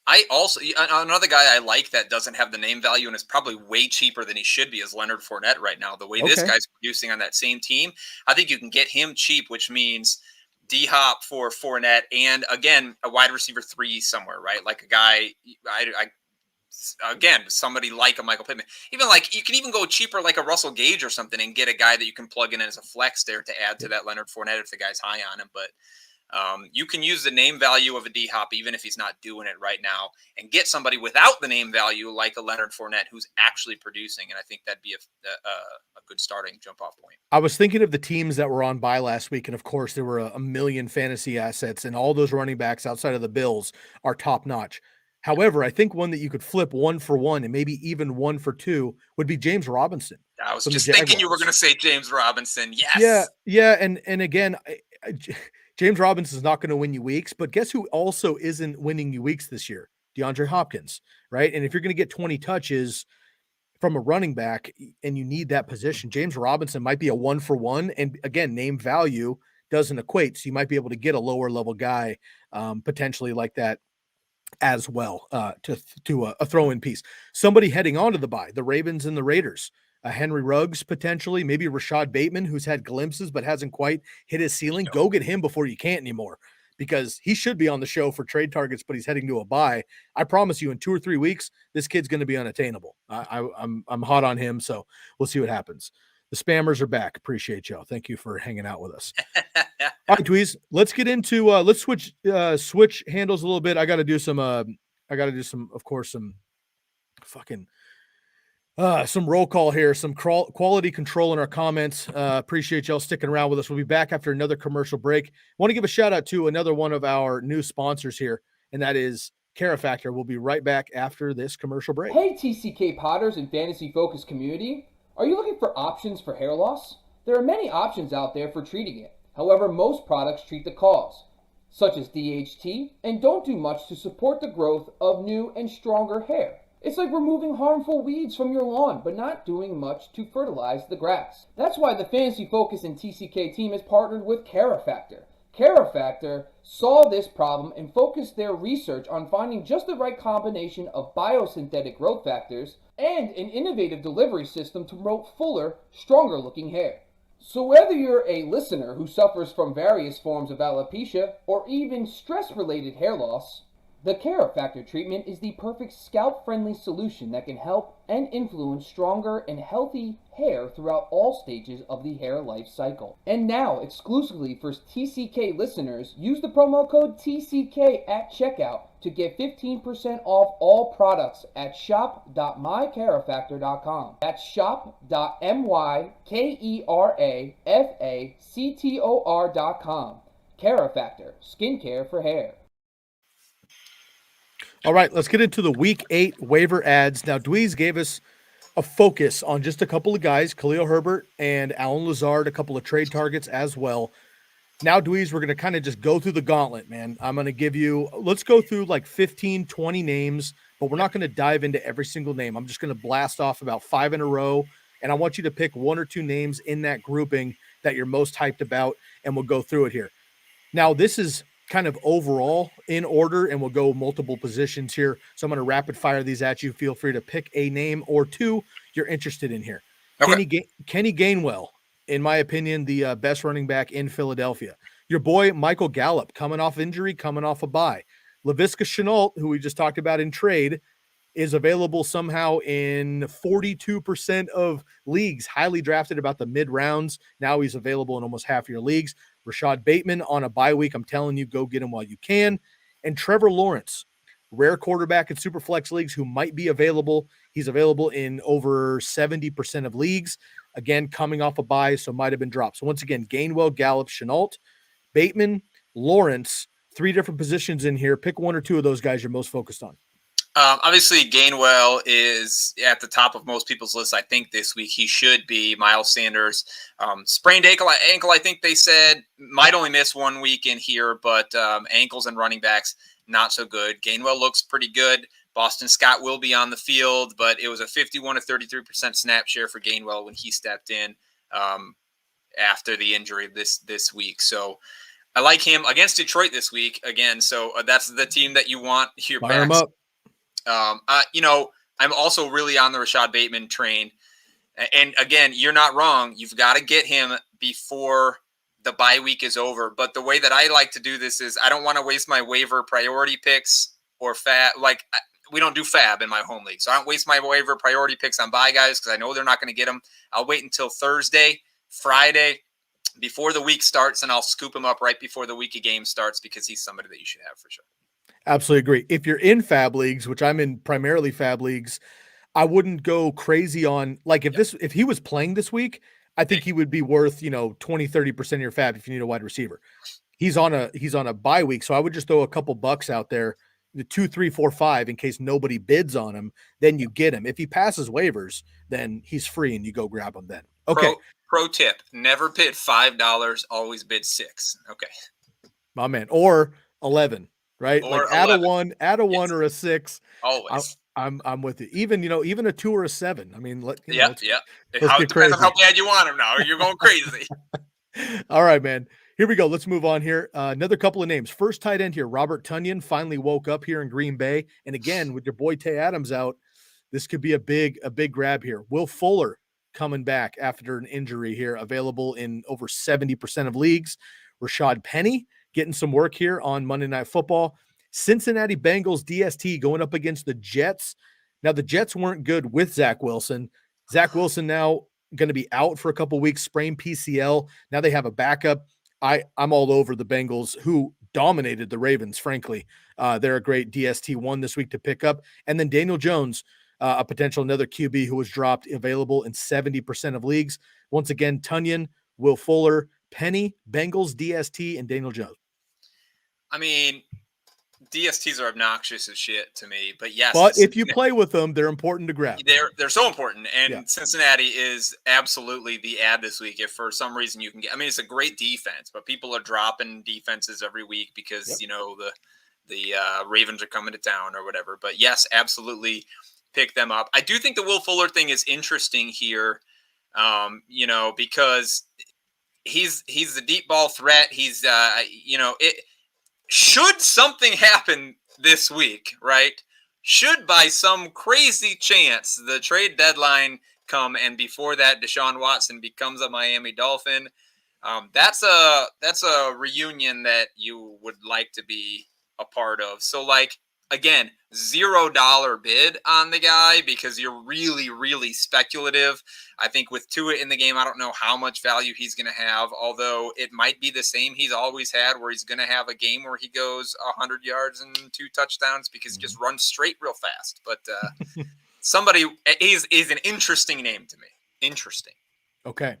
I also, another guy I like that doesn't have the name value and is probably way cheaper than he should be is Leonard Fournette right now. The way this guy's producing on that same team, I think you can get him cheap, which means D-Hop for Fournette and, again, a wide receiver 3 somewhere, right? Like a guy, again, somebody like a Michael Pittman. Even like, you can even go cheaper like a Russell Gage or something and get a guy that you can plug in as a flex there to add to that Leonard Fournette if the guy's high on him. But you can use the name value of a D-Hop even if he's not doing it right now and get somebody without the name value like a Leonard Fournette who's actually producing. And I think that'd be a good starting jump-off point. I was thinking of the teams that were on bye last week, and of course there were a million fantasy assets, and all those running backs outside of the Bills are top-notch. However, I think one that you could flip 1 for 1 and maybe even 1 for 2 would be James Robinson. I was just thinking you were going to say James Robinson. Yes. Yeah. And again, James Robinson is not going to win you weeks, but guess who also isn't winning you weeks this year? DeAndre Hopkins, right? And if you're going to get 20 touches from a running back and you need that position, James Robinson might be a 1 for 1. And again, name value doesn't equate. So you might be able to get a lower level guy potentially like that as well to a throw-in piece. Somebody heading on to the bye, the Ravens and the Raiders. Henry Ruggs potentially, maybe Rashad Bateman, who's had glimpses but hasn't quite hit his ceiling. Go get him before you can't anymore because he should be on the show for trade targets, but he's heading to a bye. I promise you in 2 or 3 weeks, this kid's going to be unattainable. I'm hot on him, so we'll see what happens. The spammers are back. Appreciate y'all. Thank you for hanging out with us. All right, Dweeze, let's get into let's switch handles a little bit. I got to do some of course some fucking some roll call here, some quality control in our comments. Appreciate y'all sticking around with us. We'll be back after another commercial break. Want to give a shout out to another one of our new sponsors here, and that is Cara Factor. We'll be right back after this commercial break. Hey, TCK Potters and Fantasy Focus community. Are you looking for options for hair loss? There are many options out there for treating it. However, most products treat the cause, such as DHT, and don't do much to support the growth of new and stronger hair. It's like removing harmful weeds from your lawn, but not doing much to fertilize the grass. That's why the Fantasy Focus and TCK team has partnered with Cara Factor. Cara Factor saw this problem and focused their research on finding just the right combination of biosynthetic growth factors and an innovative delivery system to promote fuller, stronger-looking hair. So whether you're a listener who suffers from various forms of alopecia or even stress-related hair loss, The Care Factor treatment is the perfect scalp-friendly solution that can help and influence stronger and healthy hair throughout all stages of the hair life cycle. And now, exclusively for TCK listeners, use the promo code TCK at checkout to get 15% off all products at shop.mycarefactor.com. That's shop.mykerafactor.com. Care Factor, skincare for hair. All right, let's get into the Week 8 waiver ads. Now, Dweeze gave us a focus on just a couple of guys, Khalil Herbert and Allen Lazard, a couple of trade targets as well. Now, Dweeze, we're going to kind of just go through the gauntlet, man. I'm going to give you, let's go through like 15, 20 names, but we're not going to dive into every single name. I'm just going to blast off about 5 in a row, and I want you to pick 1 or 2 names in that grouping that you're most hyped about, and we'll go through it here. Now, this is kind of overall in order, and we'll go multiple positions here. So I'm going to rapid fire these at you. Feel free to pick a name or 2 you're interested in here. Okay. Kenny Gainwell, in my opinion, the best running back in Philadelphia. Your boy, Michael Gallup, coming off injury, coming off a bye. Laviska Shenault, who we just talked about in trade, is available somehow in 42% of leagues, highly drafted about the mid rounds. Now he's available in almost half your leagues. Rashad Bateman on a bye week. I'm telling you, go get him while you can. And Trevor Lawrence, rare quarterback in Superflex leagues who might be available. He's available in over 70% of leagues. Again, coming off a bye, so might have been dropped. So once again, Gainwell, Gallup, Shenault, Bateman, Lawrence, 3 different positions in here. Pick 1 or 2 of those guys you're most focused on. Obviously, Gainwell is at the top of most people's lists. I think this week he should be. Miles Sanders, sprained ankle. I think they said might only miss 1 week in here, but ankles and running backs not so good. Gainwell looks pretty good. Boston Scott will be on the field, but it was a 51 to 33% snap share for Gainwell when he stepped in after the injury this week. So I like him against Detroit this week again. So that's the team that you want your Fire him backs. up. I'm also really on the Rashad Bateman train. And again, you're not wrong. You've got to get him before the bye week is over. But the way that I like to do this is I don't want to waste my waiver priority picks or fab. Like we don't do fab in my home league. So I don't waste my waiver priority picks on bye guys because I know they're not going to get them. I'll wait until Thursday, Friday, before the week starts, and I'll scoop him up right before the week of game starts because he's somebody that you should have for sure. Absolutely agree. If you're in fab leagues, which I'm in primarily fab leagues, I wouldn't go crazy on like if he was playing this week, I think he would be worth, 20-30% of your fab if you need a wide receiver. He's on a bye week, so I would just throw a couple bucks out there, the 2, 3, 4, 5 in case nobody bids on him, then you get him. If he passes waivers, then he's free and you go grab him then. Okay. Pro tip, never bid $5, always bid $6. Okay. My man. Or 11. Right? Or like add 1 yes. or a 6. Always. I'm with you. Even a 2 or a 7. I mean, let's get crazy. Depends on how bad you want him now. You're going crazy. All right, man. Here we go. Let's move on here. Another couple of names. First tight end here, Robert Tunyan finally woke up here in Green Bay. And again, with your boy Tay Adams out, this could be a big grab here. Will Fuller coming back after an injury here, available in over 70% of leagues. Rashad Penny getting some work here on Monday Night Football. Cincinnati Bengals DST going up against the Jets. Now, the Jets weren't good with Zach Wilson. Zach Wilson now going to be out for a couple weeks, sprained PCL. Now they have a backup. I'm all over the Bengals, who dominated the Ravens, frankly. They're a great DST1 this week to pick up. And then Daniel Jones, a potential another QB who was dropped, available in 70% of leagues. Once again, Tunyan, Will Fuller, Penny, Bengals, DST, and Daniel Jones. I mean, DSTs are obnoxious as shit to me, but yes. But if you play with them, they're important to grab. They're so important, and Cincinnati is absolutely the ad this week. If for some reason you can get, I mean, it's a great defense, but people are dropping defenses every week because the Ravens are coming to town or whatever. But yes, absolutely, pick them up. I do think the Will Fuller thing is interesting here, because he's the deep ball threat. He's should something happen this week, right? Should by some crazy chance the trade deadline come and before that Deshaun Watson becomes a Miami Dolphin, that's a reunion that you would like to be a part of. So like Again, $0 bid on the guy because you're really, really speculative. I think with Tua in the game, I don't know how much value he's going to have, although it might be the same he's always had where he's going to have a game where he goes 100 yards and 2 touchdowns because he just runs straight real fast. But somebody is an interesting name to me. Interesting. Okay.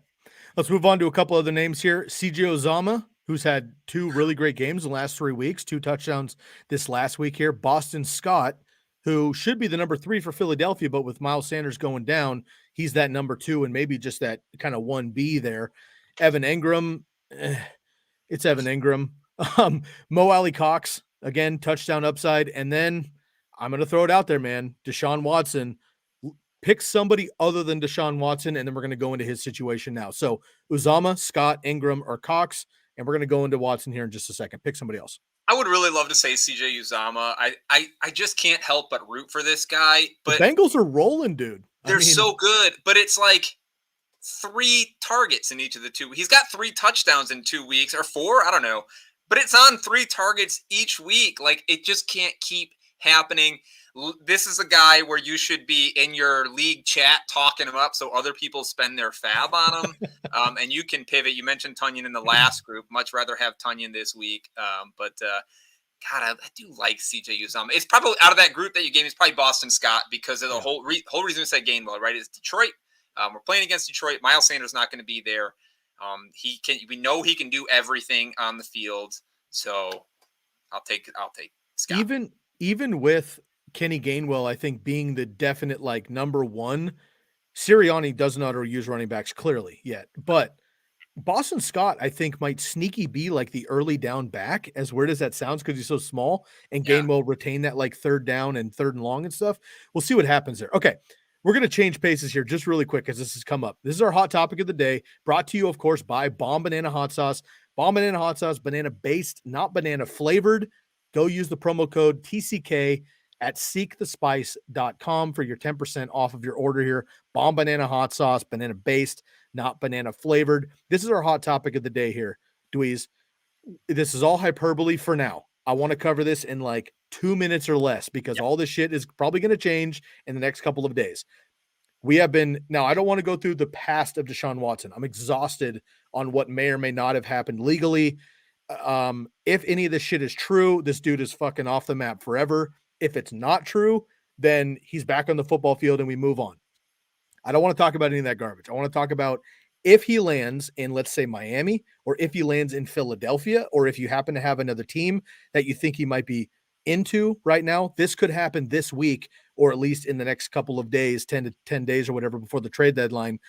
Let's move on to a couple other names here. CJ Uzomah, who's had 2 really great games in the last 3 weeks, 2 touchdowns this last week here. Boston Scott, who should be the number 3 for Philadelphia, but with Miles Sanders going down, he's that number 2 and maybe just that kind of 1B there. Evan Ingram, it's Evan Ingram. Mo Alley Cox, again, touchdown upside. And then I'm going to throw it out there, man. Deshaun Watson. Pick somebody other than Deshaun Watson, and then we're going to go into his situation now. So Uzomah, Scott, Ingram, or Cox, and we're going to go into Watson here in just a second. Pick somebody else. I would really love to say CJ Uzomah. I just can't help but root for this guy. But the Bengals are rolling, dude. They're so good, but it's like 3 targets in each of the 2. He's got 3 touchdowns in 2 weeks or 4. I don't know, but it's on 3 targets each week. Like it just can't keep happening. This is a guy where you should be in your league chat talking him up so other people spend their fab on him. And you can pivot. You mentioned Tunyan in the last group. Much rather have Tunyan this week. But God, I do like CJ Uzomah. It's probably out of that group that you gave me, it's probably Boston Scott because of the whole reason we said Gainwell, right? It's Detroit. We're playing against Detroit. Miles Sanders not going to be there. We know he can do everything on the field. So I'll take Scott. Even with Kenny Gainwell, I think being the definite like number 1, Sirianni does not use running backs clearly yet, but Boston Scott, I think, might sneaky be like the early down back, as weird as that sounds because he's so small, and Gainwell retain that like 3rd down and 3rd and long and stuff. We'll see what happens there. Okay, we're going to change paces here just really quick as this has come up. This is our hot topic of the day, brought to you, of course, by Bomb Banana Hot Sauce. Bomb Banana Hot Sauce, banana-based, not banana-flavored. Go use the promo code TCK at seekthespice.com for your 10% off of your order here. Bomb Banana Hot Sauce, banana-based, not banana-flavored. This is our hot topic of the day here, Dweeze. This is all hyperbole for now. I want to cover this in like 2 minutes or less because all this shit is probably going to change in the next couple of days. We have been – now, I don't want to go through the past of Deshaun Watson. I'm exhausted on what may or may not have happened legally. If any of this shit is true, this dude is fucking off the map forever. If it's not true, then he's back on the football field and we move on. I don't want to talk about any of that garbage. I want to talk about if he lands in, let's say, Miami, or if he lands in Philadelphia, or if you happen to have another team that you think he might be into right now. This could happen this week, or at least in the next couple of days, 10 to 10 days or whatever before the trade deadline,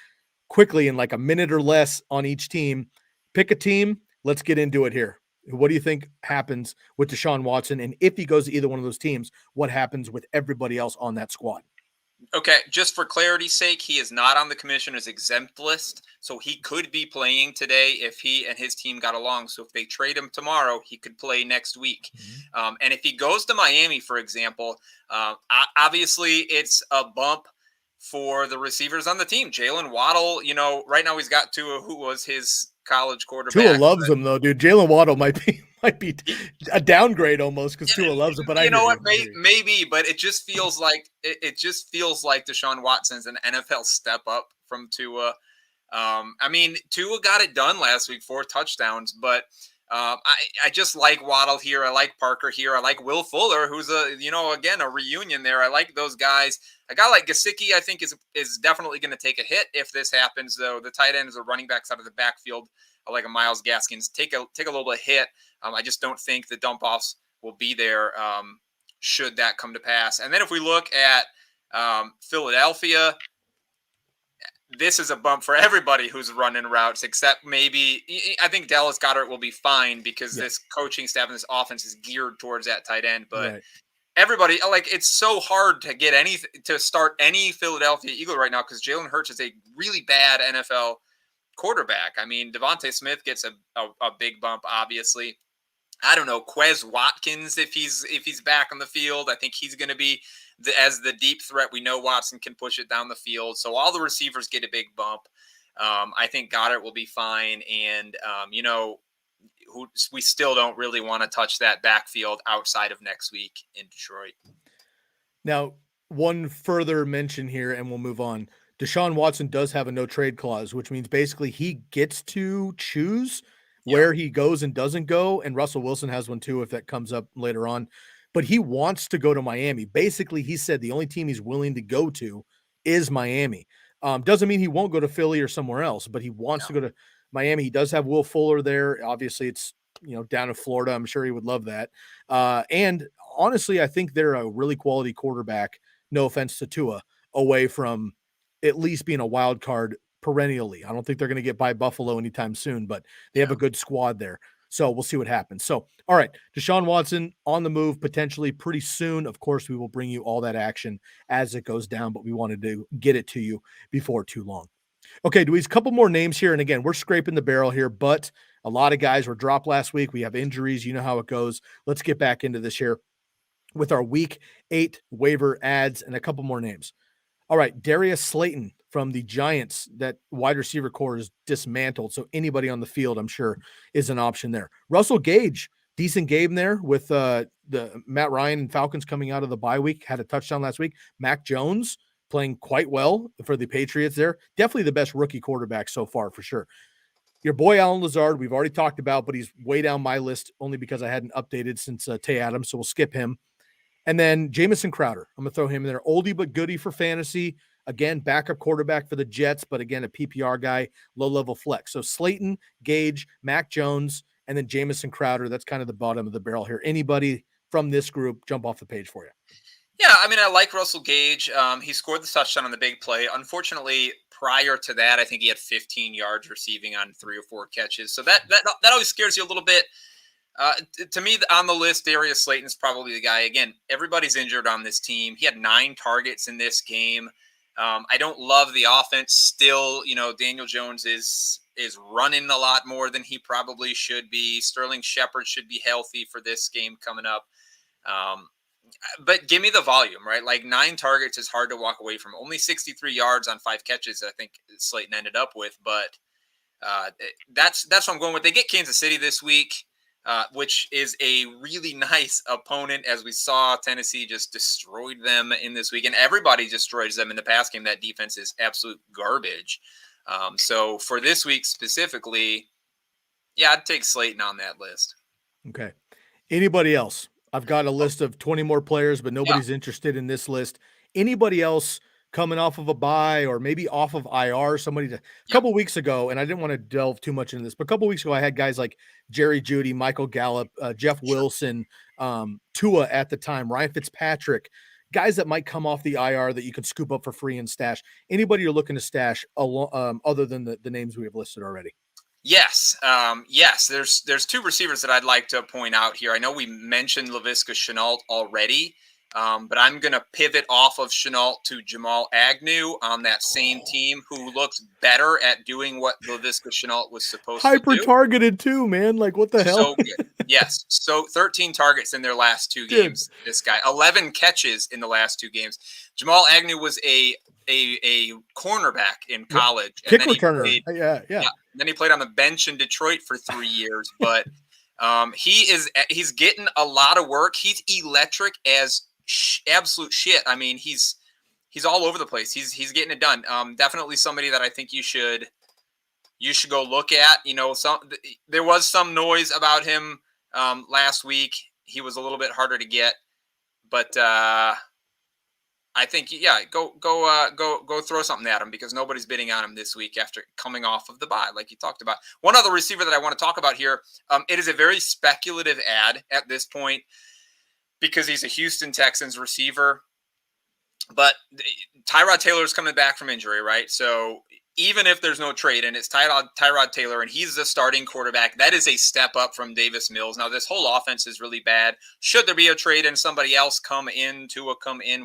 quickly in like a minute or less on each team. Pick a team. Let's get into it here. What do you think happens with Deshaun Watson? And if he goes to either one of those teams, what happens with everybody else on that squad? Okay, just for clarity's sake, he is not on the commissioner's exempt list, so he could be playing today if he and his team got along. So if they trade him tomorrow, he could play next week. And if he goes to Miami, for example, obviously it's a bump for the receivers on the team. Jalen Waddle, right now he's got Tua, who was his college quarterback. Tua loves him though, dude. Jalen Waddle might be a downgrade almost because Tua loves him. But maybe, but it just feels like Deshaun Watson's an NFL step up from Tua. Tua got it done last week, 4 touchdowns, but I just like Waddle here. I like Parker here. I like Will Fuller, who's again, a reunion there. I like those guys. A guy like Gesicki, I think, is definitely going to take a hit if this happens, though. The tight end is a running back out of the backfield, like a Myles Gaskins. Take a little bit of hit. I just don't think the dump-offs will be there should that come to pass. And then if we look at Philadelphia, this is a bump for everybody who's running routes, except maybe I think Dallas Goedert will be fine because this coaching staff and this offense is geared towards that tight end. But everybody, it's so hard to start any Philadelphia Eagle right now because Jalen Hurts is a really bad NFL quarterback. Devontae Smith gets a big bump, obviously. I don't know, Quez Watkins, if he's back on the field, I think he's going to be as the deep threat. We know Watson can push it down the field. So all the receivers get a big bump. I think Goddard will be fine. And, who we still don't really want to touch that backfield outside of next week in Detroit. Now, one further mention here, and we'll move on. Deshaun Watson does have a no trade clause, which means basically he gets to choose where he goes and doesn't go. And Russell Wilson has one too, if that comes up later on. But he wants to go to Miami. Basically, he said the only team he's willing to go to is Miami. Doesn't mean he won't go to Philly or somewhere else, but he wants to go to Miami. He does have Will Fuller there. Obviously, it's down in Florida. I'm sure he would love that. And honestly, I think they're a really quality quarterback. No offense to Tua, away from at least being a wild card perennially. I don't think they're going to get by Buffalo anytime soon, but they have a good squad there. So we'll see what happens. So, all right, Deshaun Watson on the move potentially pretty soon. Of course, we will bring you all that action as it goes down, but we wanted to get it to you before too long. Okay, Dweeze, a couple more names here. And again, we're scraping the barrel here, but a lot of guys were dropped last week. We have injuries. You know how it goes. Let's get back into this here with our week 8 waiver ads and a couple more names. All right, Darius Slayton from the Giants. That wide receiver core is dismantled, so anybody on the field, I'm sure, is an option there. Russell Gage, decent game there with the Matt Ryan and Falcons coming out of the bye week, had a touchdown last week. Mac Jones playing quite well for the Patriots there. Definitely the best rookie quarterback so far for sure. Your boy Alan Lazard, we've already talked about, but he's way down my list only because I hadn't updated since Tay Adams, so we'll skip him. And then Jamison Crowder, I'm going to throw him in there. Oldie but goodie for fantasy. Again, backup quarterback for the Jets, but again, a PPR guy, low-level flex. So Slayton, Gage, Mac Jones, and then Jamison Crowder. That's kind of the bottom of the barrel here. Anybody from this group jump off the page for you? Yeah, I mean, I like Russell Gage. He scored the touchdown on the big play. Unfortunately, prior to that, I think he had 15 yards receiving on 3 or 4 catches. So that always scares you a little bit. To me, on the list, Darius Slayton is probably the guy. Again, everybody's injured on this team. He had 9 targets in this game. I don't love the offense still. Daniel Jones is running a lot more than he probably should be. Sterling Shepard should be healthy for this game coming up. But give me the volume, right? Like 9 targets is hard to walk away from. Only 63 yards on 5 catches, I think Slayton ended up with. But that's what I'm going with. They get Kansas City this week. Which is a really nice opponent. As we saw, Tennessee just destroyed them in this week, and everybody destroys them in the pass game. That defense is absolute garbage. So for this week specifically, I'd take Slayton on that list. Okay. Anybody else? I've got a list of 20 more players, but nobody's interested in this list. Anybody else coming off of a bye or maybe off of IR, a couple weeks ago, and I didn't want to delve too much into this, but a couple weeks ago, I had guys like Jerry Jeudy, Michael Gallup, Jeff Wilson, Tua at the time, Ryan Fitzpatrick, guys that might come off the IR that you can scoop up for free and stash. Anybody you're looking to stash other than the names we have listed already? Yes. There's 2 receivers that I'd like to point out here. I know we mentioned Laviska Shenault already. But I'm going to pivot off of Shenault to Jamal Agnew on that same team, who looks better at doing what Laviska Shenault was supposed to do. Hyper-targeted too, man. Like, what the hell? So good. Yes. So 13 targets in their last 2 games. Dude. This guy, 11 catches in the last 2 games. Jamal Agnew was a cornerback in college. Kick returner. Yeah. Then he played on the bench in Detroit for 3 years, but he's getting a lot of work. He's electric as absolute shit. I mean, he's all over the place. He's getting it done. Definitely somebody that I think you should go look at. There was some noise about him last week. He was a little bit harder to get, but I think go throw something at him, because nobody's bidding on him this week after coming off of the bye, like you talked about. One other receiver that I want to talk about here. It is a very speculative ad at this point, because he's a Houston Texans receiver. But Tyrod Taylor is coming back from injury, right? So even if there's no trade and it's Tyrod Taylor and he's the starting quarterback, that is a step up from Davis Mills. Now, this whole offense is really bad. Should there be a trade and somebody else come in,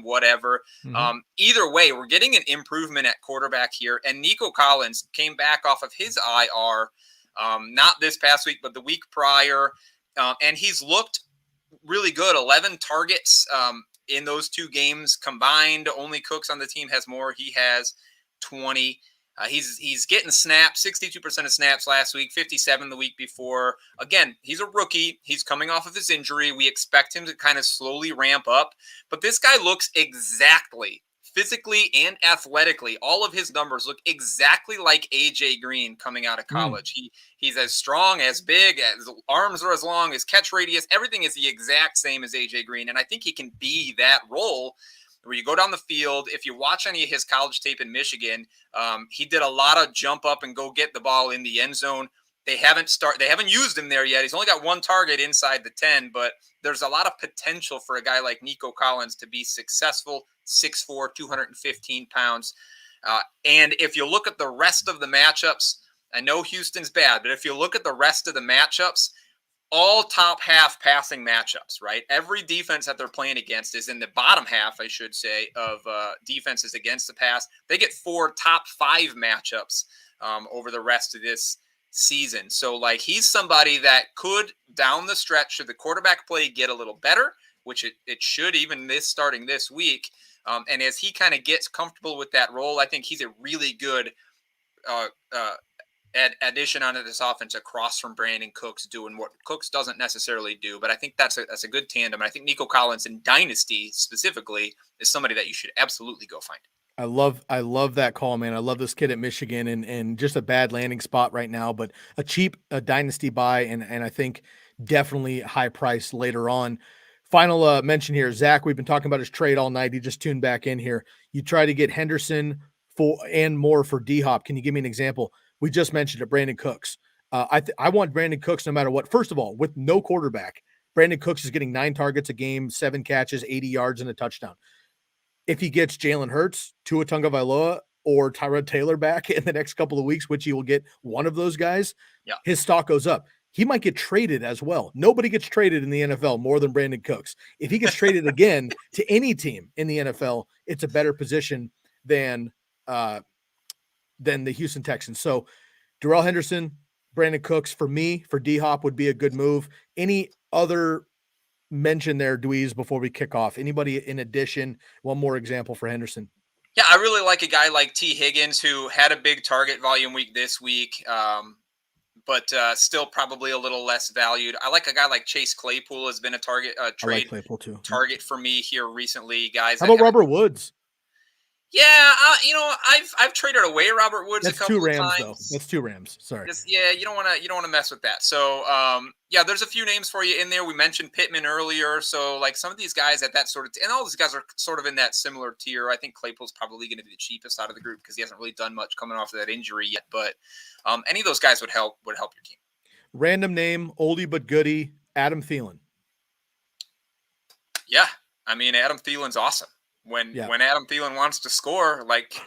whatever. Mm-hmm. Either way, we're getting an improvement at quarterback here. And Nico Collins came back off of his IR, not this past week, but the week prior. And he's looked really good. 11 targets in those 2 games combined. Only Cooks on the team has more. He has 20. He's getting snaps, 62% of snaps last week, 57 the week before. Again, he's a rookie. He's coming off of his injury. We expect him to kind of slowly ramp up. But this guy looks exactly, physically and athletically, all of his numbers look exactly like A.J. Green coming out of college. He's as strong, as big, as arms are as long, his catch radius, everything is the exact same as A.J. Green. And I think he can be that role where you go down the field. If you watch any of his college tape in Michigan, he did a lot of jump up and go get the ball in the end zone. They haven't used him there yet. He's only got one target inside the 10, but there's a lot of potential for a guy like Nico Collins to be successful, 6'4", 215 pounds. And if you look at the rest of the matchups, I know Houston's bad, but if you look at the rest of the matchups, all top half passing matchups, right? Every defense that they're playing against is in the bottom half, I should say, of defenses against the pass. They get 4 top 5 matchups over the rest of this season. So, like, he's somebody that could, down the stretch, should the quarterback play get a little better, which it should even starting this week. And as he kind of gets comfortable with that role, I think he's a really good addition onto this offense across from Brandon Cooks, doing what Cooks doesn't necessarily do. But I think that's a good tandem. And I think Nico Collins in Dynasty specifically is somebody that you should absolutely go find. I love that call, man. I love this kid at Michigan, and just a bad landing spot right now, but a cheap dynasty buy, and I think definitely high price later on. Final mention here, Zach. We've been talking about his trade all night. He just tuned back in here. You try to get Henderson and more for D-Hop. Can you give me an example? We just mentioned it, Brandon Cooks. I want Brandon Cooks no matter what. First of all, with no quarterback, Brandon Cooks is getting 9 targets a game, 7 catches, 80 yards, and a touchdown. If he gets Jalen Hurts, Tua Tagovailoa, or Tyrod Taylor back in the next couple of weeks, which he will get one of those guys, his stock goes up. He might get traded as well. Nobody gets traded in the NFL more than Brandon Cooks. If he gets traded again to any team in the NFL, it's a better position than the Houston Texans. So Darrell Henderson, Brandon Cooks, for me, for D-Hop would be a good move. Any other mention there, Dweeze, before we kick off? Anybody in addition? One more example for Henderson. Yeah, I really like a guy like T. Higgins, who had a big target volume week this week, but still probably a little less valued. I like a guy like Chase Claypool, has been a trade Claypool too. Target for me here recently, guys. How about Robert Woods? Yeah, I've traded away Robert Woods a couple of times. Though. That's 2 Rams. Sorry. You don't want to mess with that. So there's a few names for you in there. We mentioned Pittman earlier, so like some of these guys at that sort of and all these guys are sort of in that similar tier. I think Claypool's probably going to be the cheapest out of the group because he hasn't really done much coming off of that injury yet. But any of those guys would help your team. Random name, oldie but goodie, Adam Thielen. Yeah, I mean Adam Thielen's awesome. When Adam Thielen wants to score, like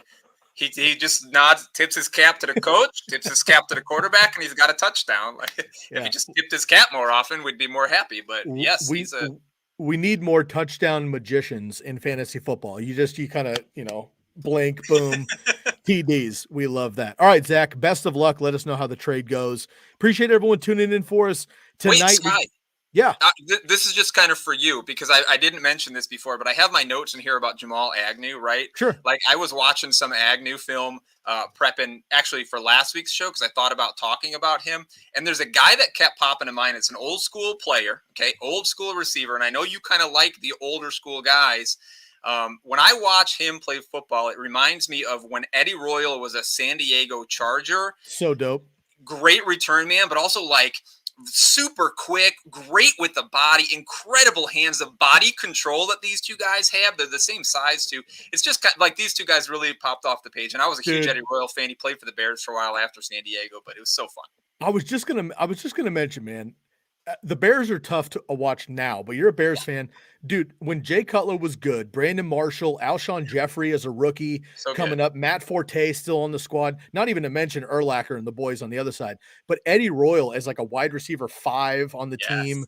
he just tips his cap to the coach, tips his cap to the quarterback, and he's got a touchdown. Like if he just tipped his cap more often, we'd be more happy. But yes, we need more touchdown magicians in fantasy football. You kind of blink, boom, TDs. We love that. All right, Zach, best of luck. Let us know how the trade goes. Appreciate everyone tuning in for us tonight. Wait, this is just kind of for you because I didn't mention this before, but I have my notes in here about Jamal Agnew, right? Sure. Like I was watching some Agnew film prepping actually for last week's show because I thought about talking about him. And there's a guy that kept popping in mind. It's an old school player, okay, old school receiver. And I know you kind of like the older school guys. When I watch him play football, it reminds me of when Eddie Royal was a San Diego Charger. So dope. Great return man, but also like super quick, great with the body, incredible hands, the body control that these two guys have. They're the same size too. It's just kind of like these two guys really popped off the page. And I was a huge Eddie Royal fan. He played for the Bears for a while after San Diego, but it was so fun. I was just gonna mention, man, the Bears are tough to watch now, but you're a Bears fan. Dude, when Jay Cutler was good, Brandon Marshall, Alshon Jeffrey as a rookie coming up, Matt Forte still on the squad, not even to mention Urlacher and the boys on the other side, but Eddie Royal as like a wide receiver 5 on the team.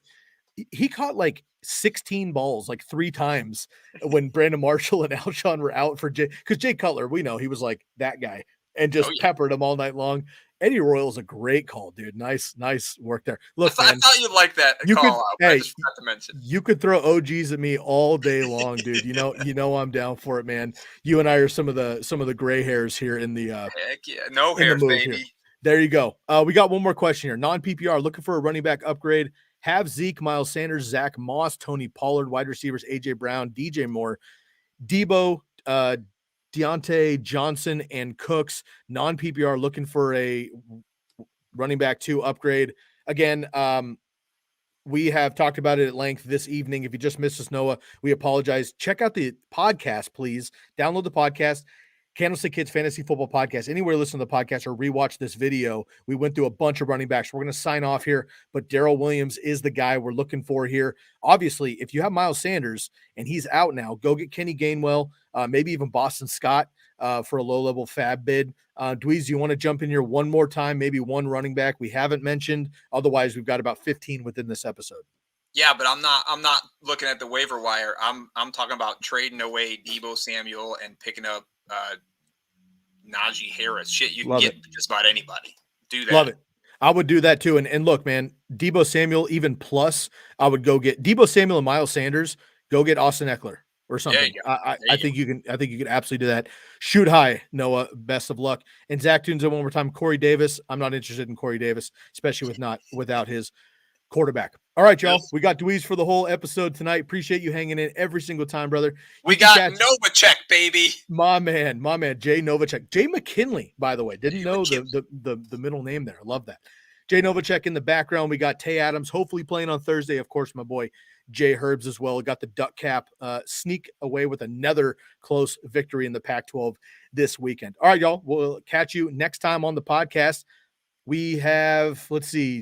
He caught like 16 balls, like 3 times when Brandon Marshall and Alshon were out for because Jay Cutler, we know he was like that guy. and just peppered him all night long. Eddie Royal's a great call, dude. Nice work there. Look, I thought you'd like that call out. Hey, I just forgot to mention. You could throw OGs at me all day long, dude. You know I'm down for it, man. You and I are some of the gray hairs here in the heck yeah, no hair, baby. Here. There you go. We got one more question here. Non-PPR, looking for a running back upgrade. Have Zeke, Miles Sanders, Zach Moss, Tony Pollard, wide receivers AJ Brown, DJ Moore, Debo, Deontay Johnson, and Cooks. Non-PPR, looking for a running back 2 upgrade. Again, we have talked about it at length this evening. If you just missed us, Noah, we apologize. Check out the podcast, please. Download the podcast, Candlestick Kids Fantasy Football Podcast. Anywhere you listen to the podcast or rewatch this video, we went through a bunch of running backs. We're going to sign off here, but Darrell Williams is the guy we're looking for here. Obviously, if you have Miles Sanders and he's out now, go get Kenny Gainwell, maybe even Boston Scott for a low-level fab bid. Dweeze, you want to jump in here one more time, maybe one running back we haven't mentioned? Otherwise, we've got about 15 within this episode. Yeah, but I'm not looking at the waiver wire. I'm talking about trading away Debo Samuel and picking up Najee Harris. Shit, you can get just about anybody. Do that. Love it. I would do that too. And look, man, Debo Samuel, even plus, I would go get Debo Samuel and Miles Sanders. Go get Austin Eckler or something. I think you can absolutely do that. Shoot high, Noah. Best of luck. And Zach tunes in one more time. Corey Davis. I'm not interested in Corey Davis, especially without his quarterback. All right, y'all. We got Dweeze for the whole episode tonight. Appreciate you hanging in every single time, brother. We got Novacek, baby. My man, Jay Novacek. Jay McKinley, by the way. Didn't know the middle name there. I love that. Jay Novacek in the background. We got Tay Adams, hopefully playing on Thursday. Of course, my boy Jay Herbs as well. Got the Duck Cap sneak away with another close victory in the Pac-12 this weekend. All right, y'all. We'll catch you next time on the podcast. We have,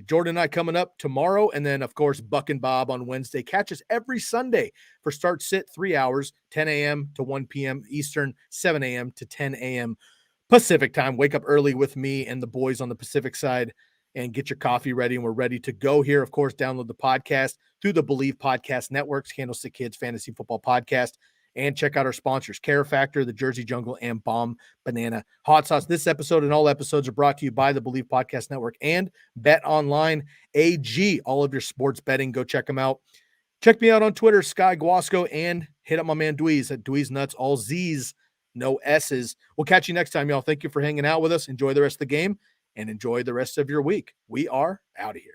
Jordan and I coming up tomorrow, and then, of course, Buck and Bob on Wednesday. Catch us every Sunday for Start Sit, 3 hours, 10 a.m. to 1 p.m. Eastern, 7 a.m. to 10 a.m. Pacific time. Wake up early with me and the boys on the Pacific side and get your coffee ready, and we're ready to go here. Of course, download the podcast through the Believe Podcast Networks, Candlestick Kids Fantasy Football Podcast, and check out our sponsors, Care Factor, the Jersey Jungle, and Bomb Banana Hot Sauce. This episode and all episodes are brought to you by the Believe Podcast Network and Bet Online AG. All of your sports betting, go check them out. Check me out on Twitter, Sky Guasco, and hit up my man Dweeze at Dweeze Nuts, all Z's, no S's. We'll catch you next time, y'all. Thank you for hanging out with us. Enjoy the rest of the game and enjoy the rest of your week. We are out of here.